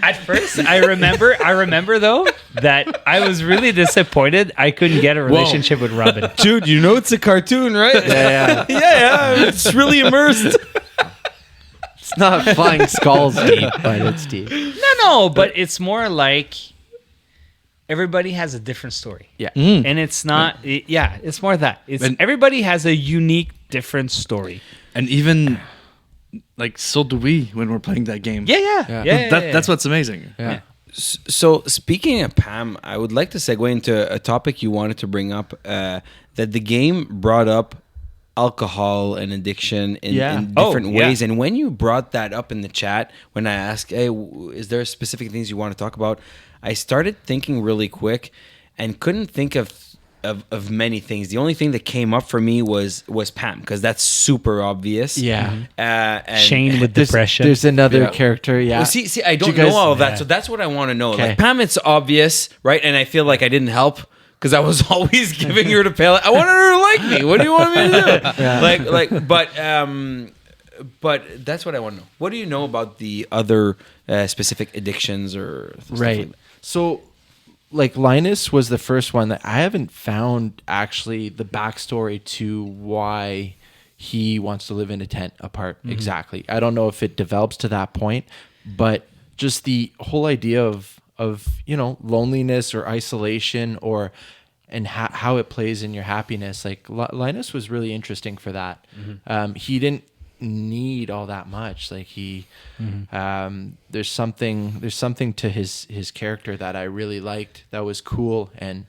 At first, I remember though that I was really disappointed I couldn't get a relationship with Robin. Dude, you know it's a cartoon, right? Yeah. yeah. It's really immersed. It's not flying skulls deep, but it's deep. No, but it's more like everybody has a different story. Yeah. And it's not, it's more that. Everybody has a unique, different story. And even like so do we when we're playing that game. That's what's amazing. Yeah. So speaking of Pam, I would like to segue into a topic you wanted to bring up, that the game brought up alcohol and addiction in different ways. And when you brought that up in the chat, when I asked, hey, is there specific things you want to talk about? I started thinking really quick and couldn't think of many things. The only thing that came up for me was Pam, because that's super obvious. Yeah. And Shane with depression. There's another character. Yeah. Well, see, I don't you guys- know all of that, yeah. so that's what I want to know. Okay. Like Pam, it's obvious, right? And I feel like I didn't help because I was always giving her to Pelican. I wanted her to like me. What do you want me to do? But that's what I want to know. What do you know about the other specific addictions or stuff Right. like that? So, like Linus was the first one that I haven't found actually the backstory to why he wants to live in a tent apart exactly. I don't know if it develops to that point, but just the whole idea of loneliness or isolation and how it plays in your happiness. Like Linus was really interesting for that. He didn't need all that much. Like there's something to his character that I really liked, that was cool. And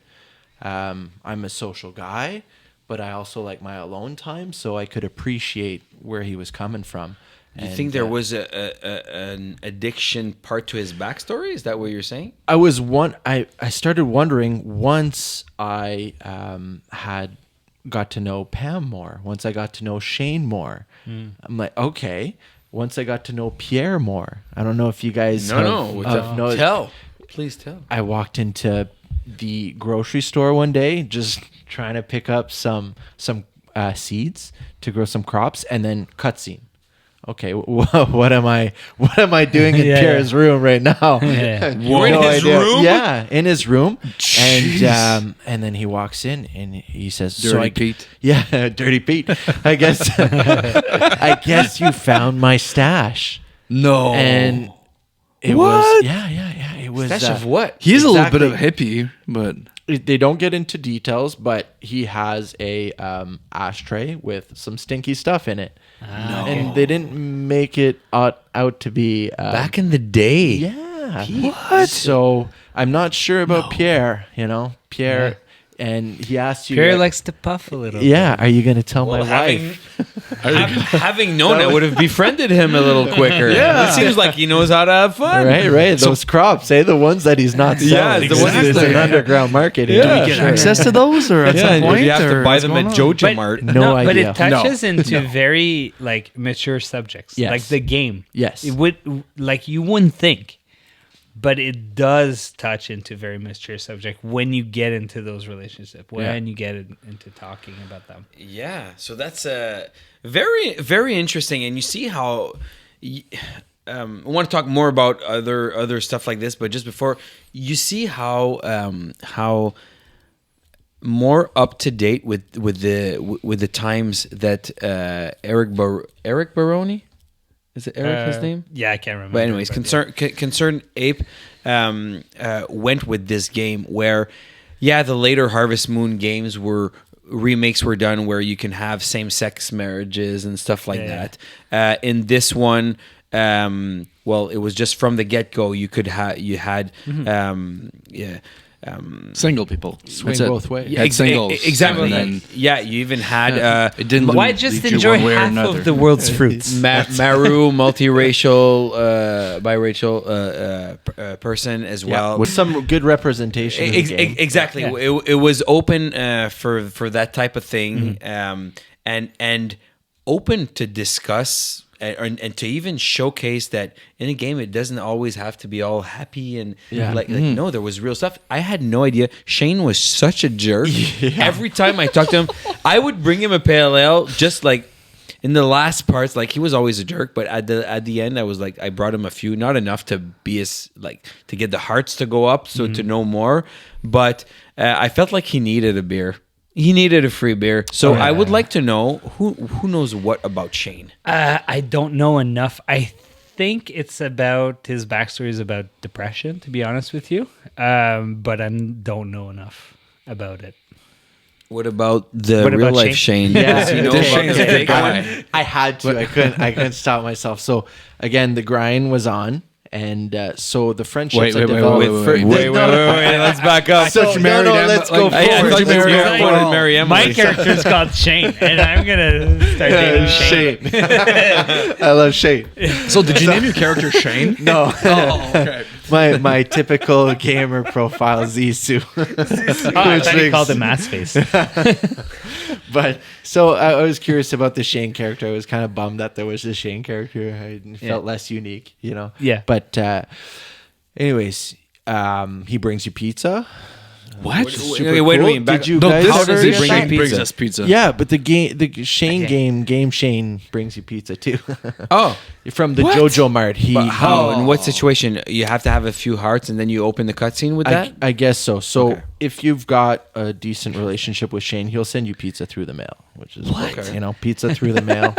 I'm a social guy, but I also like my alone time, so I could appreciate where he was coming from. You think there was an addiction part to his backstory? Is that what you're saying? I started wondering once I had got to know Pam more, once I got to know Shane more. I'm like, okay. Once I got to know Pierre more, I don't know if you guys Tell. Please tell. I walked into the grocery store one day just trying to pick up some seeds to grow some crops, and then cutscene. Okay, what am I doing in Pierre's room right now? You're in his room? Yeah, in his room. And then he walks in and he says, Dirty Pete. Yeah, Dirty Pete. I guess you found my stash. No. And it was it was Stash of what? He's a little bit of a exactly. hippie, but They don't get into details, but he has a ashtray with some stinky stuff in it. And they didn't make it out to be Back in the day. yeah. What? So I'm not sure about Pierre. Pierre and he asked you. Pierre likes to puff a little. Yeah, are you going to tell my having, wife? having known, I would have befriended him a little quicker. Yeah. It seems like he knows how to have fun. Right. Those crops, the ones that he's not selling. Yeah, the ones There's that- an underground market. Yeah. Do we get access to those, or at some point? you have to or buy what's them going at on? Jojo But, Mart. No but idea. it touches No. into very like mature subjects, Yes. like the game. Yes. It would like you wouldn't think, but it does touch into very mature subject when you get into those relationships, when you get into talking about them. Yeah, so that's very, very interesting, and you see how. I want to talk more about other stuff like this, but just before, you see how more up to date with the times that Eric Baroni, is it Eric his name? Yeah, I can't remember. But anyways, Concerned Ape went with this game where, the later Harvest Moon games remakes were done where you can have same-sex marriages and stuff like that. In this one, it was just from the get-go. You had Single people. Swing That's it. both ways. You had singles. Exactly. And then- You even had it didn't Why lead just you enjoy one way or half another. of the world's fruits? Maru, multiracial, biracial person as well. With some good representation. in the game. Exactly. Yeah. It was open for that type of thing, and open to discuss and to even showcase that in a game it doesn't always have to be all happy and like no, there was real stuff. I had no idea Shane was such a jerk. Every time I talked to him, I would bring him a pale ale just like in the last parts. Like he was always a jerk, but at the end I was like, I brought him a few, not enough to be as like to get the hearts to go up, so to know more, but I felt like he needed a beer. He needed a free beer. So I would like to know who knows what about Shane. I don't know enough. I think it's about his backstory is about depression, to be honest with you. But I don't know enough about it. What about the What real about life Shane? Shane? Yeah, You know This about Shane's the a big big guy. one. I had to. I couldn't stop myself. So again, the grind was on, and so the friendships Wait, I wait, developed. Wait, let's back up. So, you married Emma, let's go like- I forward. thought you marry were Emma? going to marry Emily. My character's called Shane, and I'm gonna start dating Shane. I love Shane. So did you name your character Shane? No, Oh, okay. my typical gamer profile is Isu. Oh, I thought he called him ass face. But so I was curious about the Shane character. I was kind of bummed that there was a Shane character. I felt less unique, Yeah. But anyways, he brings you pizza. What? Okay, wait. Did you No, guys this ever is get bring that? Shane pizza? brings us pizza. Yeah, but the Shane game Shane brings you pizza too. Oh, From the What? Jojo Mart. but how? In what situation? You have to have a few hearts, and then you open the cutscene with that. I guess so. So Okay. if you've got a decent relationship with Shane, he'll send you pizza through the mail, which is pizza through the mail.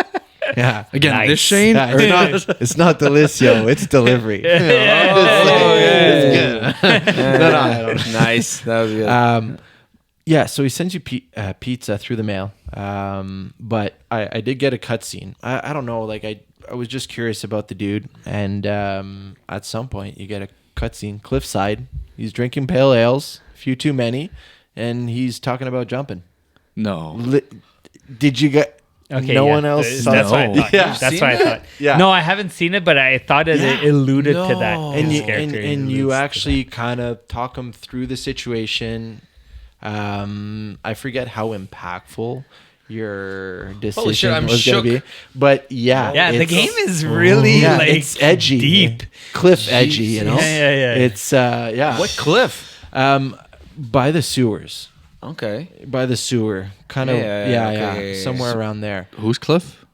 Yeah. Again, Nice. this Shane? Yeah, it's not Delicio, it's delivery. Oh, It's good. No, I don't. Nice. That was good. Yeah, so he sends you pizza through the mail. But I did get a cutscene. I don't know, like I was just curious about the dude, and at some point you get a cutscene. Cliffside, he's drinking pale ales, a few too many, and he's talking about jumping. No. Did you get? Okay, no yeah. one else. saw That's that? what I thought. Yeah. That's Seen what I that? thought. Yeah. No, I haven't seen it, but I thought it alluded to that. No. and his you character and you alludes to actually kind of talk him through the situation. I forget how impactful your decision I'm was going to shook. be, but yeah, that. Yeah, the it's- game is really like it's edgy, deep. cliff edgy. You know, Yeah. It's yeah. What cliff? By the sewers, Okay. by the sewer, kind of okay. somewhere around there. Who's Cliff?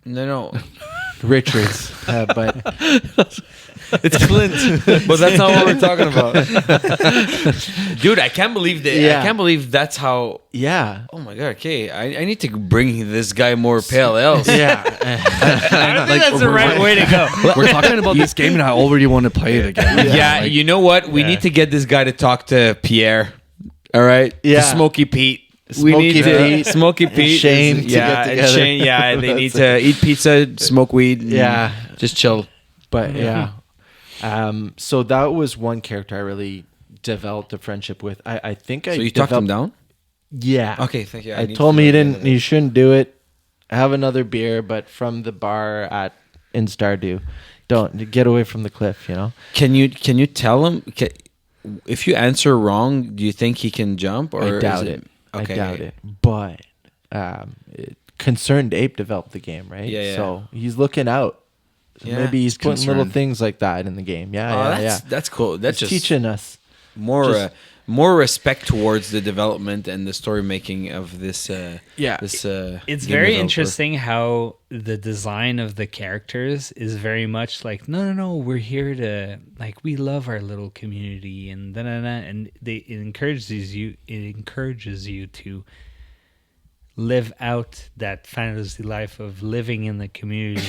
No. Richards, but It's Clint. But that's not what we're talking about. Dude, I can't believe that. Yeah. I can't believe that's how. yeah, Oh my god. Okay, I need to bring this guy more pale ales. yeah. I don't think that's the right way to go. We're talking about this game and I already want to play it again. Yeah, Like, you know what? We need to get this guy to talk to Pierre. All right. Yeah. To Smoky Pete. Smoky Pete Smoky Pete. Shane is- to yeah, get and together. Shane. Yeah, they need to eat pizza, smoke weed. and Yeah. just chill. But yeah. So that was one character I really developed a friendship with. I think I. So you talked him down? Yeah. Okay, thank you. I told me you shouldn't do it. Have another beer, but from the bar in Stardew. Don't get away from the cliff. Can you tell him if you answer wrong? Do you think he can jump? Or I doubt is it. Okay. I doubt it. But Concerned Ape developed the game, right? Yeah. So he's looking out. So Yeah, maybe he's putting little concerned. things like that in the game. Yeah. That's cool. That's He's just teaching us. more respect towards the development and the story making of this. It's game very developer. interesting how the design of the characters is very much like no, we're here to like we love our little community and and it encourages you to live out that fantasy life of living in the community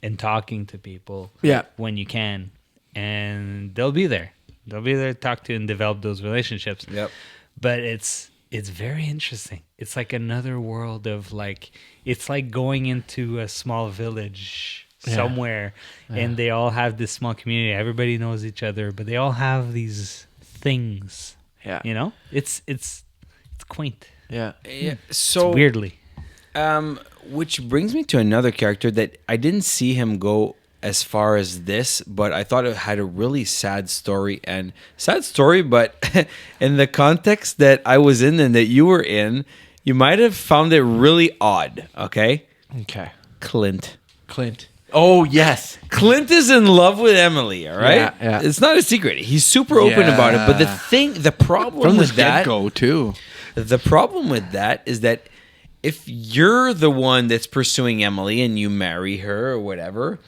and talking to people when you can, and they'll be there to talk to and develop those relationships. Yep. But it's very interesting. It's like another world of like, it's like going into a small village somewhere and they all have this small community. Everybody knows each other, but they all have these things. Yeah. It's quaint. Yeah. So Weirdly. which brings me to another character that I didn't see him go as far as this, but I thought it had a really sad story, but in the context that I was in and that you were in, you might have found it really odd. Okay. Clint. Oh, yes. Clint is in love with Emily, all right? Yeah. It's not a secret. He's super open about it, but the problem From the with that get-go, too. The problem with that is that if you're the one that's pursuing Emily and you marry her or whatever,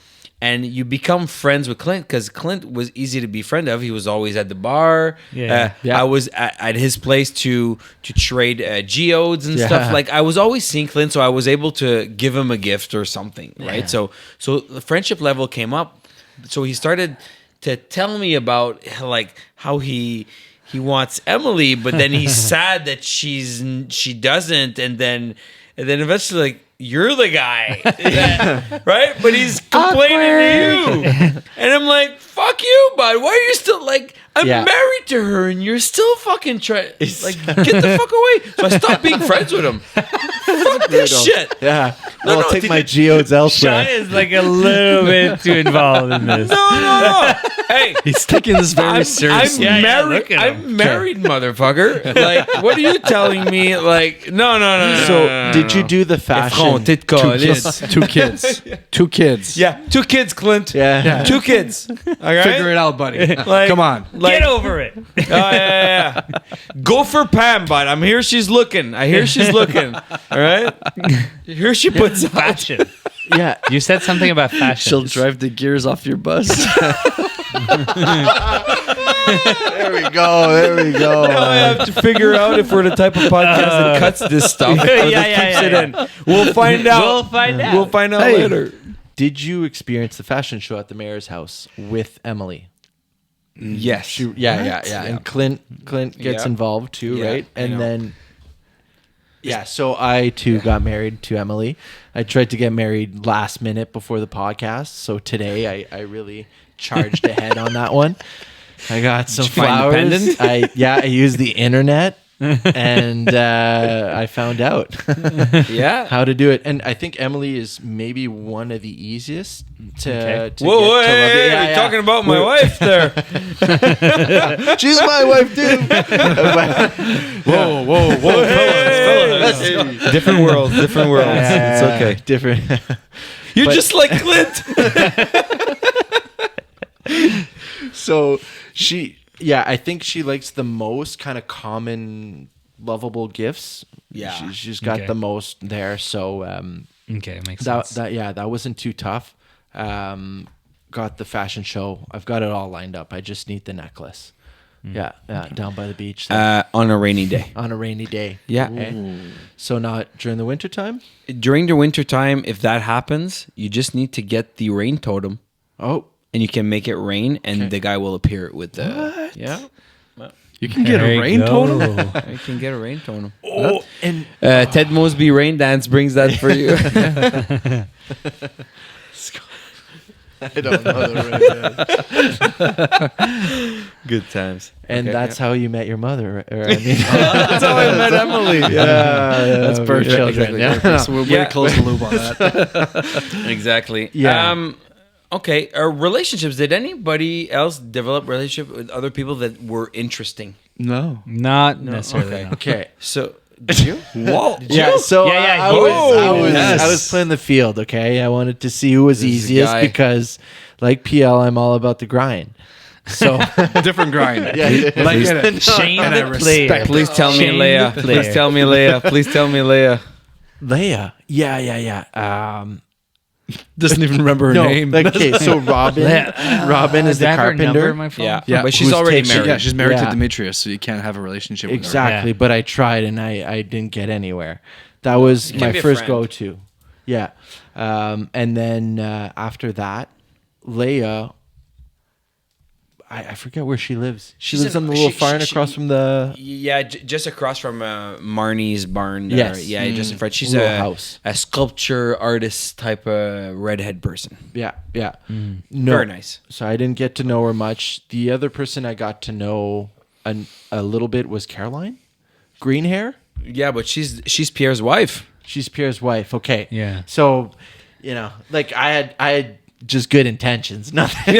and you become friends with Clint, because Clint was easy to be friend of. He was always at the bar. I was at his place to trade geodes and stuff. Like I was always seeing Clint, so I was able to give him a gift or something, right? So the friendship level came up. So he started to tell me about like how he wants Emily, but then he's sad that she doesn't, and then eventually like, you're the guy, right? But he's complaining to you, and I'm like, "Fuck you, bud. Why are you still like? I'm married to her, and you're still fucking trying. Like, get the fuck away." So I stopped being friends with him. Fuck this shit. Yeah. I'll take my geodes elsewhere. Shawn is like a little bit too involved in this. No. Hey, He's taking this very seriously. I'm Yeah, married. look at him. I'm married, motherfucker. Like, what are you telling me? Like, no. So, did you do the fashion? Two kids. Two kids. Yeah, 2 kids, Clint. Yeah. 2 kids. All right. Figure it out, buddy. Like- Come on. Get over it. Oh, yeah. Go for Pam, bud. I'm here. She's looking. I hear she's looking. All right. Here she puts out. Fashion. Yeah. You said something about fashion. She'll drive the gears off your bus. There we go. Now I have to figure out if we're the type of podcast that cuts this stuff or that keeps it in. We'll find out. We'll find out later. Did you experience the fashion show at the mayor's house with Emily? Yes. Yeah. And Clint gets involved too, Yeah, right? I know. And then so I too got married to Emily. I tried to get married last minute before the podcast. So today I really charged ahead on that one. I got some Did you find the flowers. I used the internet and I found out Yeah. how to do it. And I think Emily is maybe one of the easiest to Whoa, get to love. hey, Yeah, you're talking about my wife there. She's my wife too. Whoa. Fellas. Different worlds. It's okay. Different. You're But- just like Clint. So I think she likes the most kind of common, lovable gifts. Yeah. She's got Okay. the most there. So Okay, makes sense. that wasn't too tough. Got the fashion show. I've got it all lined up. I just need the necklace. Yeah, down by the beach there, On a rainy day. on a rainy day. Yeah. Okay. So not during the winter time. During the winter time, if that happens, you just need to get the rain totem, Oh, and you can make it rain, and the guy will appear with the. What? Yeah. You can get There a you rain go. totem? You can get a rain totem. oh, and Ted Mosby Rain Dance brings that for you. I don't know the right. Good times. And Okay, that's how you met your mother. Or, I mean, that's how I met Emily. that's birth Yeah, children. exactly. Yeah. So we're Yeah. way close the loop on that. Exactly. Yeah. Okay. Relationships. Did anybody else develop relationship with other people that were interesting? No. Not necessarily. okay. no. Okay. So Did you? whoa. Yeah. So Yeah, I was yes. playing the field. Okay. I wanted to see who was This is the easiest guy. because, like Piel, I'm all about the grind. So Different grind. yeah. Like Shane And I the respect player. Please tell me, Shane Leia. the player. Please tell me, Leia. Please tell me, Leia. Leia. Yeah. doesn't even remember her No. name. Okay. So Robin. Robin is Did the I have her number carpenter. in my phone? Yeah. Yeah, But she's who's already taking- married. Yeah, she's married Yeah. to Demetrius, so you can't have a relationship with her. Exactly. Yeah. But I tried and I didn't get anywhere. That was can my be a first friend. go-to. Yeah. And then after that, Leia. I forget where she lives. She She's lives in- on the little she- farm she- across from the Yeah, just across from Marnie's barn. There. Yes. Yeah, just in front. She's Little a house. a sculpture artist type of redhead person. Yeah. No. Very nice. So I didn't get to know her much. The other person I got to know a little bit was Caroline. Green hair. Yeah, but she's Pierre's wife. She's Pierre's wife. Okay. Yeah. So, like I had just good intentions. Nothing.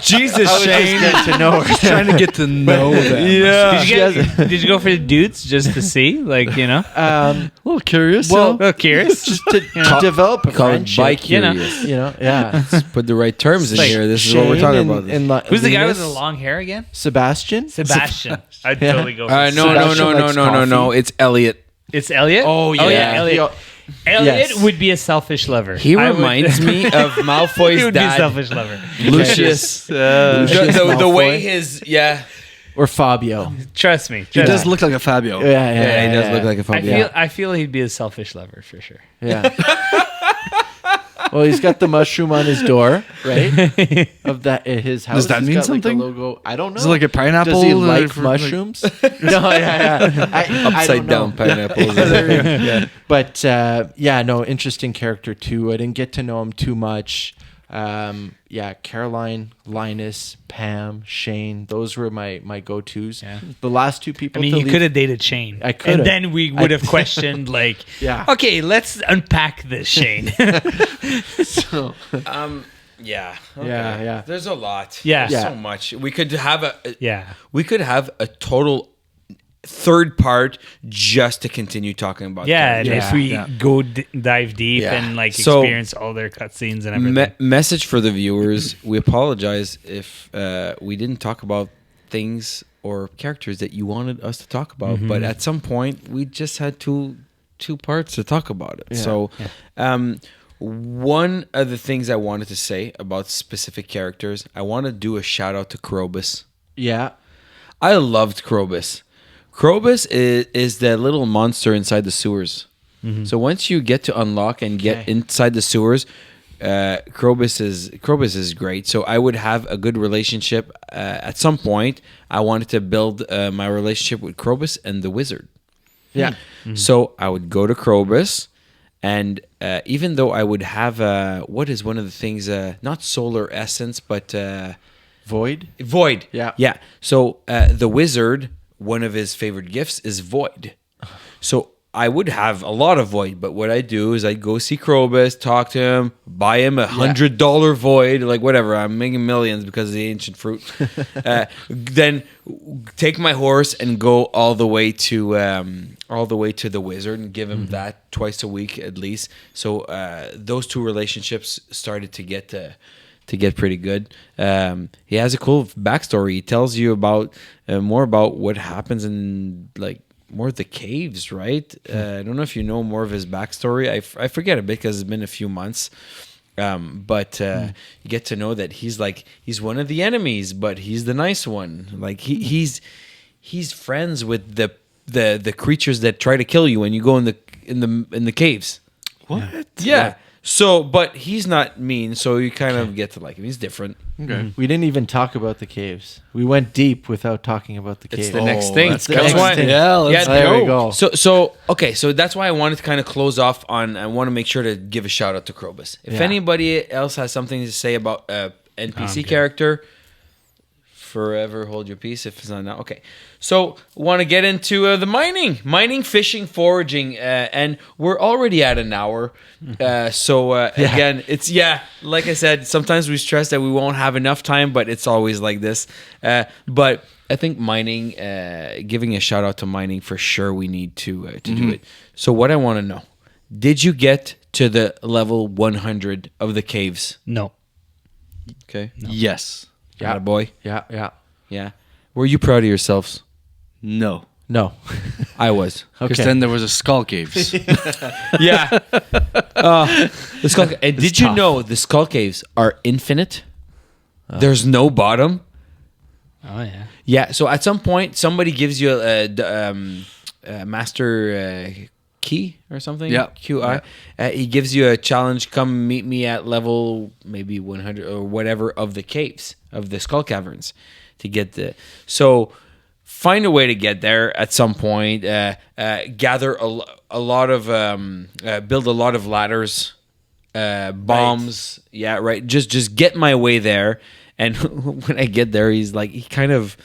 Jesus, I was just getting to know her. Trying to get to know them. Yeah. Did you go for the dudes just to see? Like, A little curious. Well, well, curious. just to develop a Call it friendship. bi you know. curious. Yeah. Put the right terms in like here. This is what we're talking about. Who's the guy with the long hair again? Sebastian? Sebastian. I'd totally go for No, Sebastian likes coffee. It's Elliot. It's Elliot? Oh, yeah. Elliot. He- Elliot yes. would be a selfish lover. He I would- reminds me of he Malfoy's would be a dad, selfish lover. Lucius. Lucius The way Malfoy. his Or Fabio. Trust me. He Trust does me. look like a Fabio. Yeah, he does look like a I Fabio. feel I feel he'd be a selfish lover for sure. Yeah. Well, he's got the mushroom on his door, right? Of that his house. Does that He's mean got, something? Like, a logo. I don't know. Is it like a pineapple? Does he or like for- mushrooms? No, yeah. I Upside don't down know. pineapples. Yeah. But no, interesting character too. I didn't get to know him too much. Caroline, Linus, Pam, Shane. Those were my go-tos. Yeah. The last two I people. mean, to you leave- could have dated Shane. I could've. And then we would have questioned, like, Yeah. okay, let's unpack this, Shane. So, Yeah. Okay. Yeah. There's a lot. Yeah. There's Yeah. so much. We could have Yeah. We could have a total third part just to continue talking about. Yeah, and characters. if we Yeah. go dive deep Yeah. and like So- experience all their cutscenes and everything. Message for the viewers: we apologize if we didn't talk about things or characters that you wanted us to talk about, but at some point we just had two parts to talk about it. Yeah. So, one of the things I wanted to say about specific characters, I want to do a shout out to Krobus. yeah. I loved Krobus. Krobus is the little monster inside the sewers. So once you get to unlock and get Okay. inside the sewers, Krobus is great. So I would have a good relationship. At some point, I wanted to build my relationship with Krobus and the wizard. Yeah. So I would go to Krobus, and even though I would have what is one of the things? Not solar essence, but Void. void. Yeah. So the wizard, one of his favorite gifts is void. So I would have a lot of void, but what I do is I go see Krobus, talk to him, buy him $100 void, like whatever. I'm making millions because of the ancient fruit. Then take my horse and go all the way to the wizard and give him that twice a week at least. So those two relationships started to get pretty good. He has a cool backstory. He tells you about more about what happens in like more of the caves, right? I don't know if you know more of his backstory. I forget a bit because it's been a few months. But you get to know that he's one of the enemies, but he's the nice one. Like he's friends with the creatures that try to kill you when you go in the caves. What? Yeah. So, but he's not mean, so you kind of get to like him. He's different. Okay. We didn't even talk about the caves. We went deep without talking about the caves. It's the next thing. that's That's the why. next thing. Yeah, let's There we go. go. So okay. So that's why I wanted to kind of close off on. I want to make sure to give a shout out to Krobus. If Yeah. anybody else has something to say about NPC good. character, forever hold your peace if it's not now. Okay, so want to get into the mining, fishing, foraging, and we're already at an hour. Again, it's like I said, sometimes we stress that we won't have enough time, but it's always like this. But I think mining, giving a shout out to mining for sure. We need to do it. So what I want to know, did you get to the level 100 of the caves? No. Okay. No. Yes. Yeah, boy. Yeah. Were you proud of yourselves? No. I was. Because then there was a skull caves. Yeah. The skull. And did you know the skull caves are infinite? There's no bottom. Oh yeah. Yeah. So at some point, somebody gives you a master key or something. Yeah. QI. He gives you a challenge. Come meet me at level maybe 100 or whatever of the caves of the skull caverns to get the. So find a way to get there at some point. Gather a lot of build a lot of ladders, bombs. Right. Yeah, right. Just get my way there. And when I get there, he kind of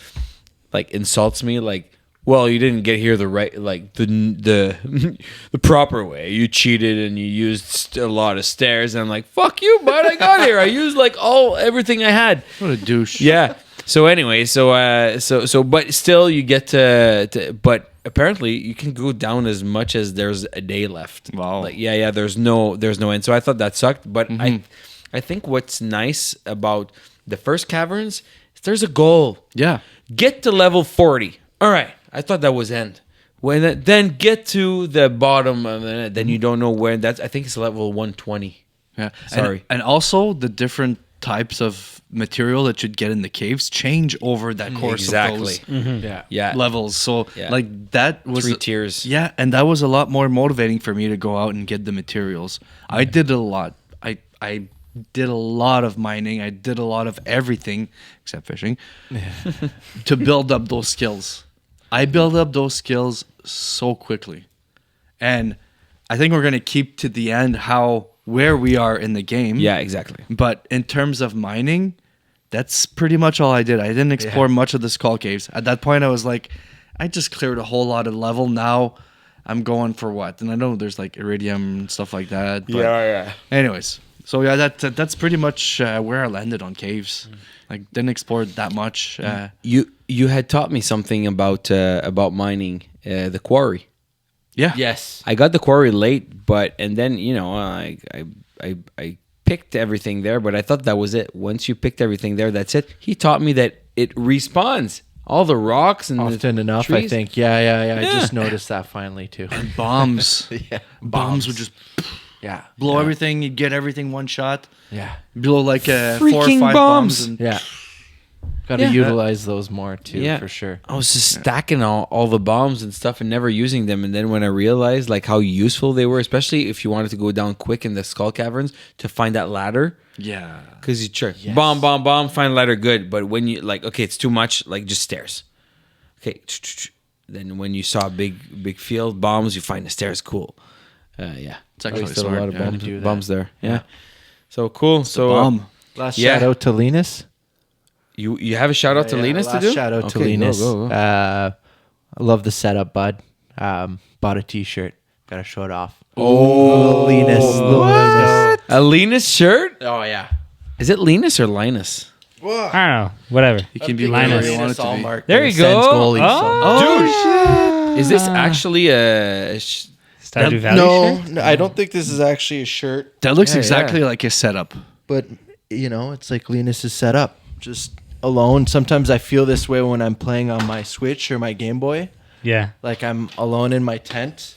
like insults me, like, well, you didn't get here the right, like the proper way. You cheated and you used a lot of stairs. And I'm like, fuck you, bud. I got here. I used like everything I had. What a douche. Yeah. So anyway, but still you get to but apparently you can go down as much as there's a day left. Wow. Like, yeah. There's no end. So I thought that sucked. But I think what's nice about the first caverns is there's a goal. Yeah. Get to level 40. All right. I thought that was end. Then get to the bottom, and then you don't know where. I think it's level 120. Yeah. Sorry. And also the different types of material that you'd get in the caves change over that course of those levels. So like that was 3 tiers. Yeah, and that was a lot more motivating for me to go out and get the materials. I did a lot. I did a lot of mining. I did a lot of everything except fishing to build up those skills. I built up those skills so quickly. And I think we're going to keep to the end where we are in the game. Yeah, exactly. But in terms of mining, that's pretty much all I did. I didn't explore much of the skull caves. At that point, I was like, I just cleared a whole lot of level. Now I'm going for what? And I know there's like iridium and stuff like that. But anyways, so yeah, that's pretty much where I landed on caves. Like, didn't explore that much. You had taught me something about mining, the quarry. Yeah. Yes. I got the quarry late, and then I picked everything there, but I thought that was it. Once you picked everything there, that's it. He taught me that it respawns all the rocks and often the enough. trees. I think. Yeah. I just noticed that finally too. And bombs. Bombs would just blow everything. You'd get everything one shot. Yeah. Blow like 4 or 5 Freaking bombs. bombs. And Got to utilize those more too, for sure. I was just stacking all the bombs and stuff and never using them. And then when I realized like how useful they were, especially if you wanted to go down quick in the skull caverns to find that ladder. Yeah. Because you check bomb, find ladder, good. But when you okay, it's too much, like just stairs. Okay. Then when you saw a big field, bombs, you find the stairs, cool. It's actually still smart. a lot of Yeah. bombs there. Yeah. So cool. So bomb. Last shout out to Linus. You have a shout out to Linus to do? Shout out to Linus. Go. I love the setup, bud. Bought a t-shirt. Gotta show it off. Oh, Linus. Linus. A Linus shirt? Oh yeah. Is it Linus or Linus? I don't know. Whatever. You can be Linus. whatever you want it to be. There you go. Oh, dude. Is this actually a... Stardew Valley shirt? No, I don't think this is actually a shirt, That looks Yeah, exactly like his setup. but It's like Linus is set up. Just alone. Sometimes I feel this way when I'm playing on my Switch or my Game Boy. Yeah. Like I'm alone in my tent.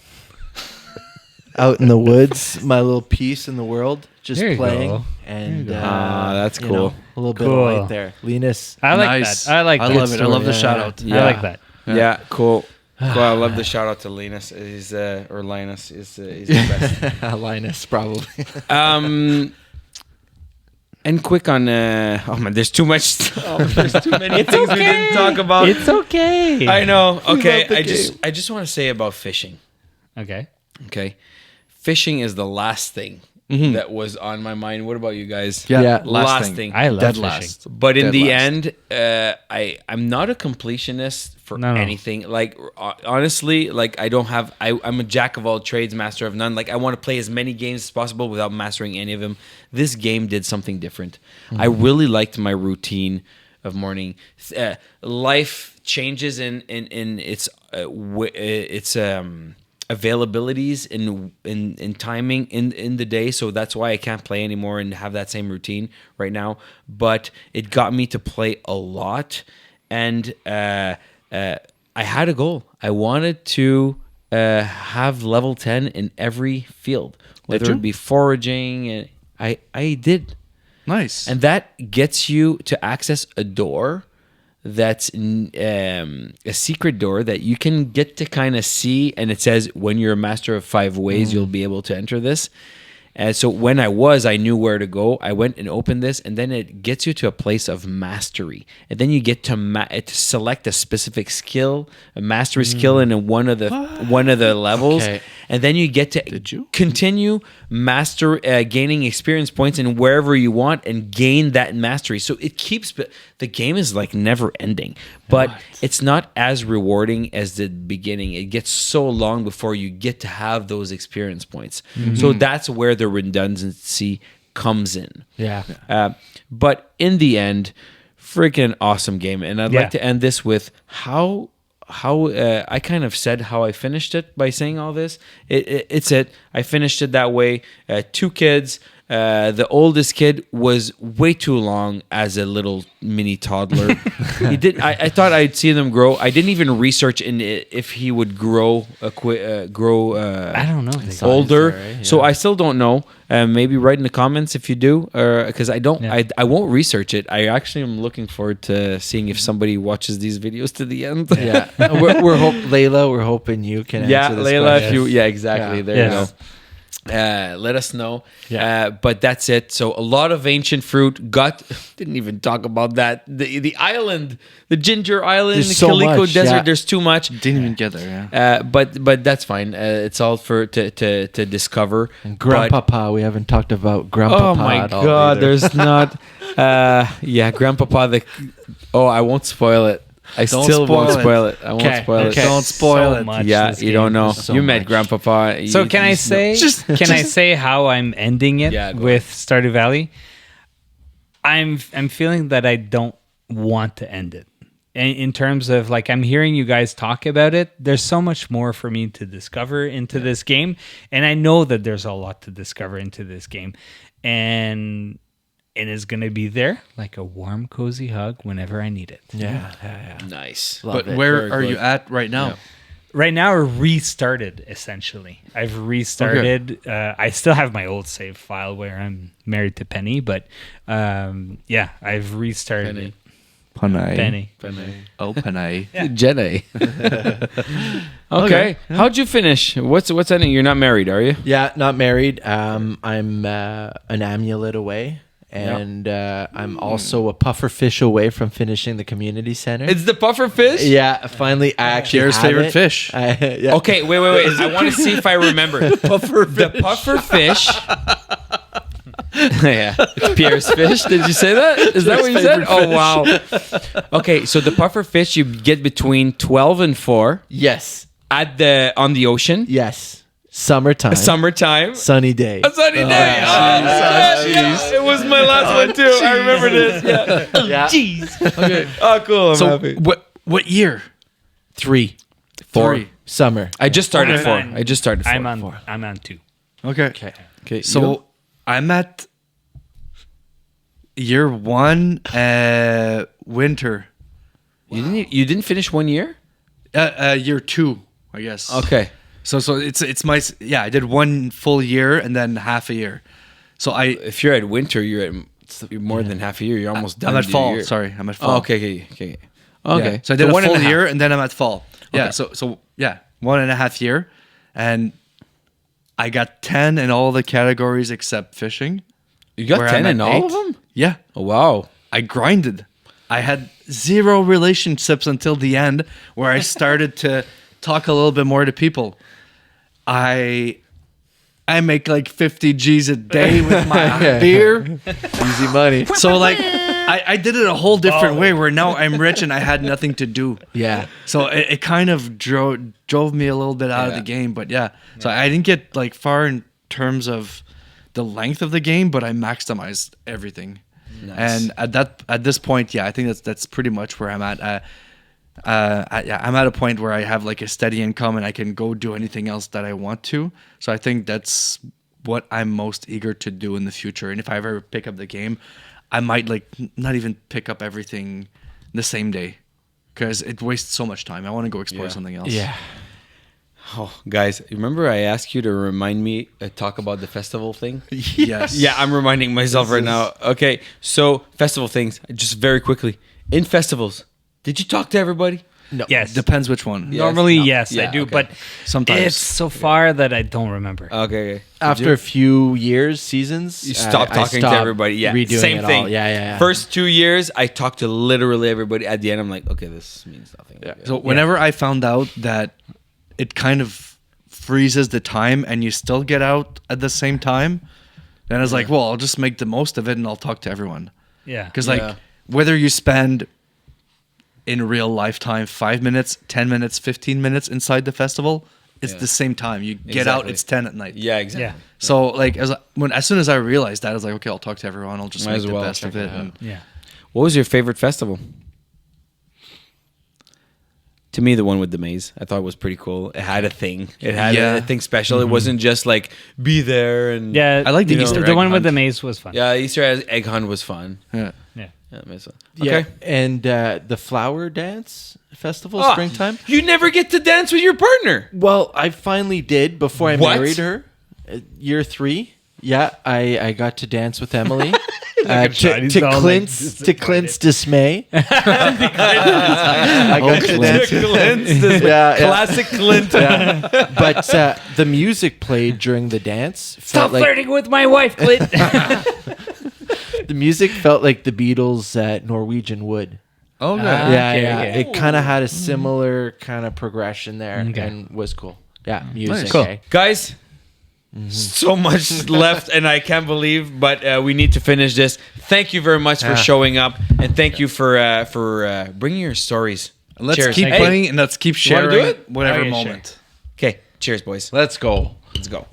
Out in the woods, my little piece in the world, just There you playing. go. And that's you cool. know, a little bit Cool. of light there. Linus. I like Nice. that. I like that. I love it. I love the Yeah. shout out. Yeah. I like that. Yeah, cool. Cool. I love the shout out to Linus. He's or Linus is the best. Linus, probably. And quick on oh man, there's too much. There's too many things we didn't talk about. It's okay. I know. Okay, love the I just want to say about fishing. Okay. Okay, fishing is the last thing that was on my mind. What about you guys? Yeah. Last thing. I love Dead fishing. last. But in Dead the last. end, I'm not a completionist for No. anything. Like honestly, like I'm a jack of all trades, master of none. Like I want to play as many games as possible without mastering any of them. This game did something different. I really liked my routine of morning. Life changes in its availabilities in timing in the day, so that's why I can't play anymore and have that same routine right now. But it got me to play a lot, and I had a goal. I wanted to have level 10 in every field, whether you? it be foraging, and I did. Nice. And that gets you to access a door that's a secret door that you can get to kind of see. And it says, when you're a master of 5 ways, you'll be able to enter this. And so when I knew where to go. I went and opened this, and then it gets you to a place of mastery. And then you get to select a specific skill, a mastery skill in one of the levels. Okay. And then you get to continue gaining experience points in wherever you want and gain that mastery. So it keeps the game is like never ending, but it's not as rewarding as the beginning. It gets so long before you get to have those experience points. So that's where the redundancy comes in. Yeah. But in the end, freaking awesome game. And I'd like to end this with how I kind of said how I finished it by saying all this. I finished it that way. 2 kids. The oldest kid was way too long as a little mini toddler. I thought I'd see them grow. I didn't even research if he would grow. I don't know. Older. Sorry, So I still don't know. Maybe write in the comments if you do, because I don't. Yeah. I won't research it. I actually am looking forward to seeing if somebody watches these videos to the end. Yeah. Layla, we're hoping you can answer this Layla, question. if you, exactly. Yeah. There Yes. you go. Let us know. Yeah. But that's it. So a lot of ancient fruit. Didn't even talk about that. The island, the Ginger Island, There's the so Calico much, Desert. yeah. There's too much. Didn't even get there. Yeah. But that's fine. It's all to discover. And Grandpapa, we haven't talked about Grandpapa Oh my at all God! either. There's not. Grandpapa. I won't spoil it. I Don't still won't spoil it. spoil it. I won't Okay, spoil okay. it. Don't spoil So it. much Yeah, this you game. don't know. So You met much. Grandpapa. So can I say? Can I say how I'm ending it Yeah, go with Stardew Valley? I'm feeling that I don't want to end it. In terms of like, I'm hearing you guys talk about it. There's so much more for me to discover into this game, and I know that there's a lot to discover into this game, and it is going to be there like a warm, cozy hug whenever I need it. Yeah. Nice. Love But it. where Very are good. you at right now? Yeah. Right now, I restarted essentially. I've restarted. I still have my old save file where I'm married to Penny, but I've restarted Penny. it. Panay. Penny. Oh, Panay. Jenny. Okay. How'd you finish? What's ending? You're not married, are you? Yeah, not married. I'm an amulet away. And I'm also a puffer fish away from finishing the community center. It's the puffer fish? Yeah, finally, I actually Pierre's have favorite it. fish. Yeah. Okay, wait. I want to see if I remember. The puffer fish. Yeah. Pierre's fish. Did you say that? Is that what you said? Oh, wow. Okay, so the puffer fish you get between 12 and 4 Yes. on the ocean. Yes. Summertime. Summertime. Sunny day. A sunny day. Yeah, it was my last one too. I remember this. Yeah. Yeah. Jeez. Okay. Oh, cool. I'm So happy. what year? 3. 4. 3. Summer. I just started Okay. 4. I just started 4. I'm on 2. Okay. Okay. So I'm at year 1, winter. you didn't finish 1 year? Year 2, I guess. Okay. So it's my I did 1 full year and then half a year. So If you're at winter, you're more than half a year. You're almost done. I'm at your fall. year. Sorry, I'm at fall. Oh, okay. Yeah. Okay. So I did a 1.5 full year and then I'm at fall. Yeah. Okay. So 1.5 year, and I got 10 in all the categories except fishing. You got where 10 I'm in at all 8. of them? Yeah. Oh, wow. I grinded. I had 0 relationships until the end, where I started to talk a little bit more to people. I I make like 50 G's a day with my beer. Easy money. So like I did it a whole different way where now I'm rich and I had nothing to do. Yeah. So it kind of drove me a little bit out of the game. But yeah, so I didn't get like far in terms of the length of the game, but I maximized everything. Nice. And at this point, yeah, I think that's pretty much where I'm at. I'm at a point where I have like a steady income and I can go do anything else that I want to. So I think that's what I'm most eager to do in the future. And if I ever pick up the game, I might like not even pick up everything the same day because it wastes so much time. I want to go explore something else. Yeah. Oh, guys, remember I asked you to remind me talk about the festival thing? Yes. Yeah, I'm reminding myself right now. Okay, so festival things, just very quickly. In festivals, did you talk to everybody? No. Yes. Depends which one. Yes. Normally, No. yes, Yeah, I do, okay. but Sometimes. it's so far that I don't remember. Okay. After a few years, seasons, You stopped talking to everybody. Yeah, redoing same it thing. all. Yeah. First 2 years, I talked to literally everybody. At the end, I'm like, okay, this means nothing. Yeah. So whenever I found out that it kind of freezes the time and you still get out at the same time, then I was like, well, I'll just make the most of it and I'll talk to everyone. Yeah. Because like whether you spend in real lifetime 5 minutes, 10 minutes, 15 minutes inside the festival, it's the same time. You get out, Exactly. it's 10 at night. Yeah, exactly. Yeah. So like as soon as I realized that, I was like, okay, I'll talk to everyone. I'll just Might make as the well best check of it it. out. And Yeah. What was your favorite festival? To me, the one with the maze. I thought it was pretty cool. It had a thing. It had a thing special. It wasn't just like be there and Yeah. I like the you know, Easter the egg one with hunt. the maze was fun. Yeah, Easter egg hunt was fun. yeah. Yeah. Yeah, it was fun. Yeah. Okay. And the flower dance festival, Oh, springtime. You never get to dance with your partner. Well, I finally did before I What? married her. Year 3. Yeah, I got to dance with Emily. Shawn, he's to all, like, Clint's dismay. I got to Yeah, dance. Yeah. Classic Clint. But the music played during the dance. Stop felt like, flirting with my wife, Clint. the music felt like the Beatles' Norwegian Wood. Oh, good. Okay. It kind of had a similar kind of progression there Okay. and was cool. Yeah, music. Cool. eh? Guys, so much left, and I can't believe, but we need to finish this. Thank you very much for showing up, and thank you for bringing your stories. Let's Cheers. keep Hey, playing and let's keep wanna do sharing it? whatever Okay, moment. Okay, cheers, boys. Let's go. Let's go.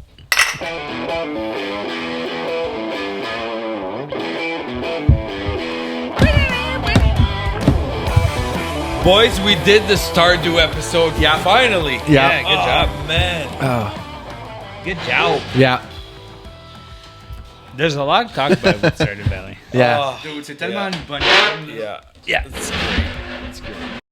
Boys, we did the Stardew episode. Yeah, finally. Yeah. good job. Man. Good job. Yeah. There's a lot to talk about with Stardew Valley. Yeah. Dude, c'est tellement une bonne Yeah. Yeah.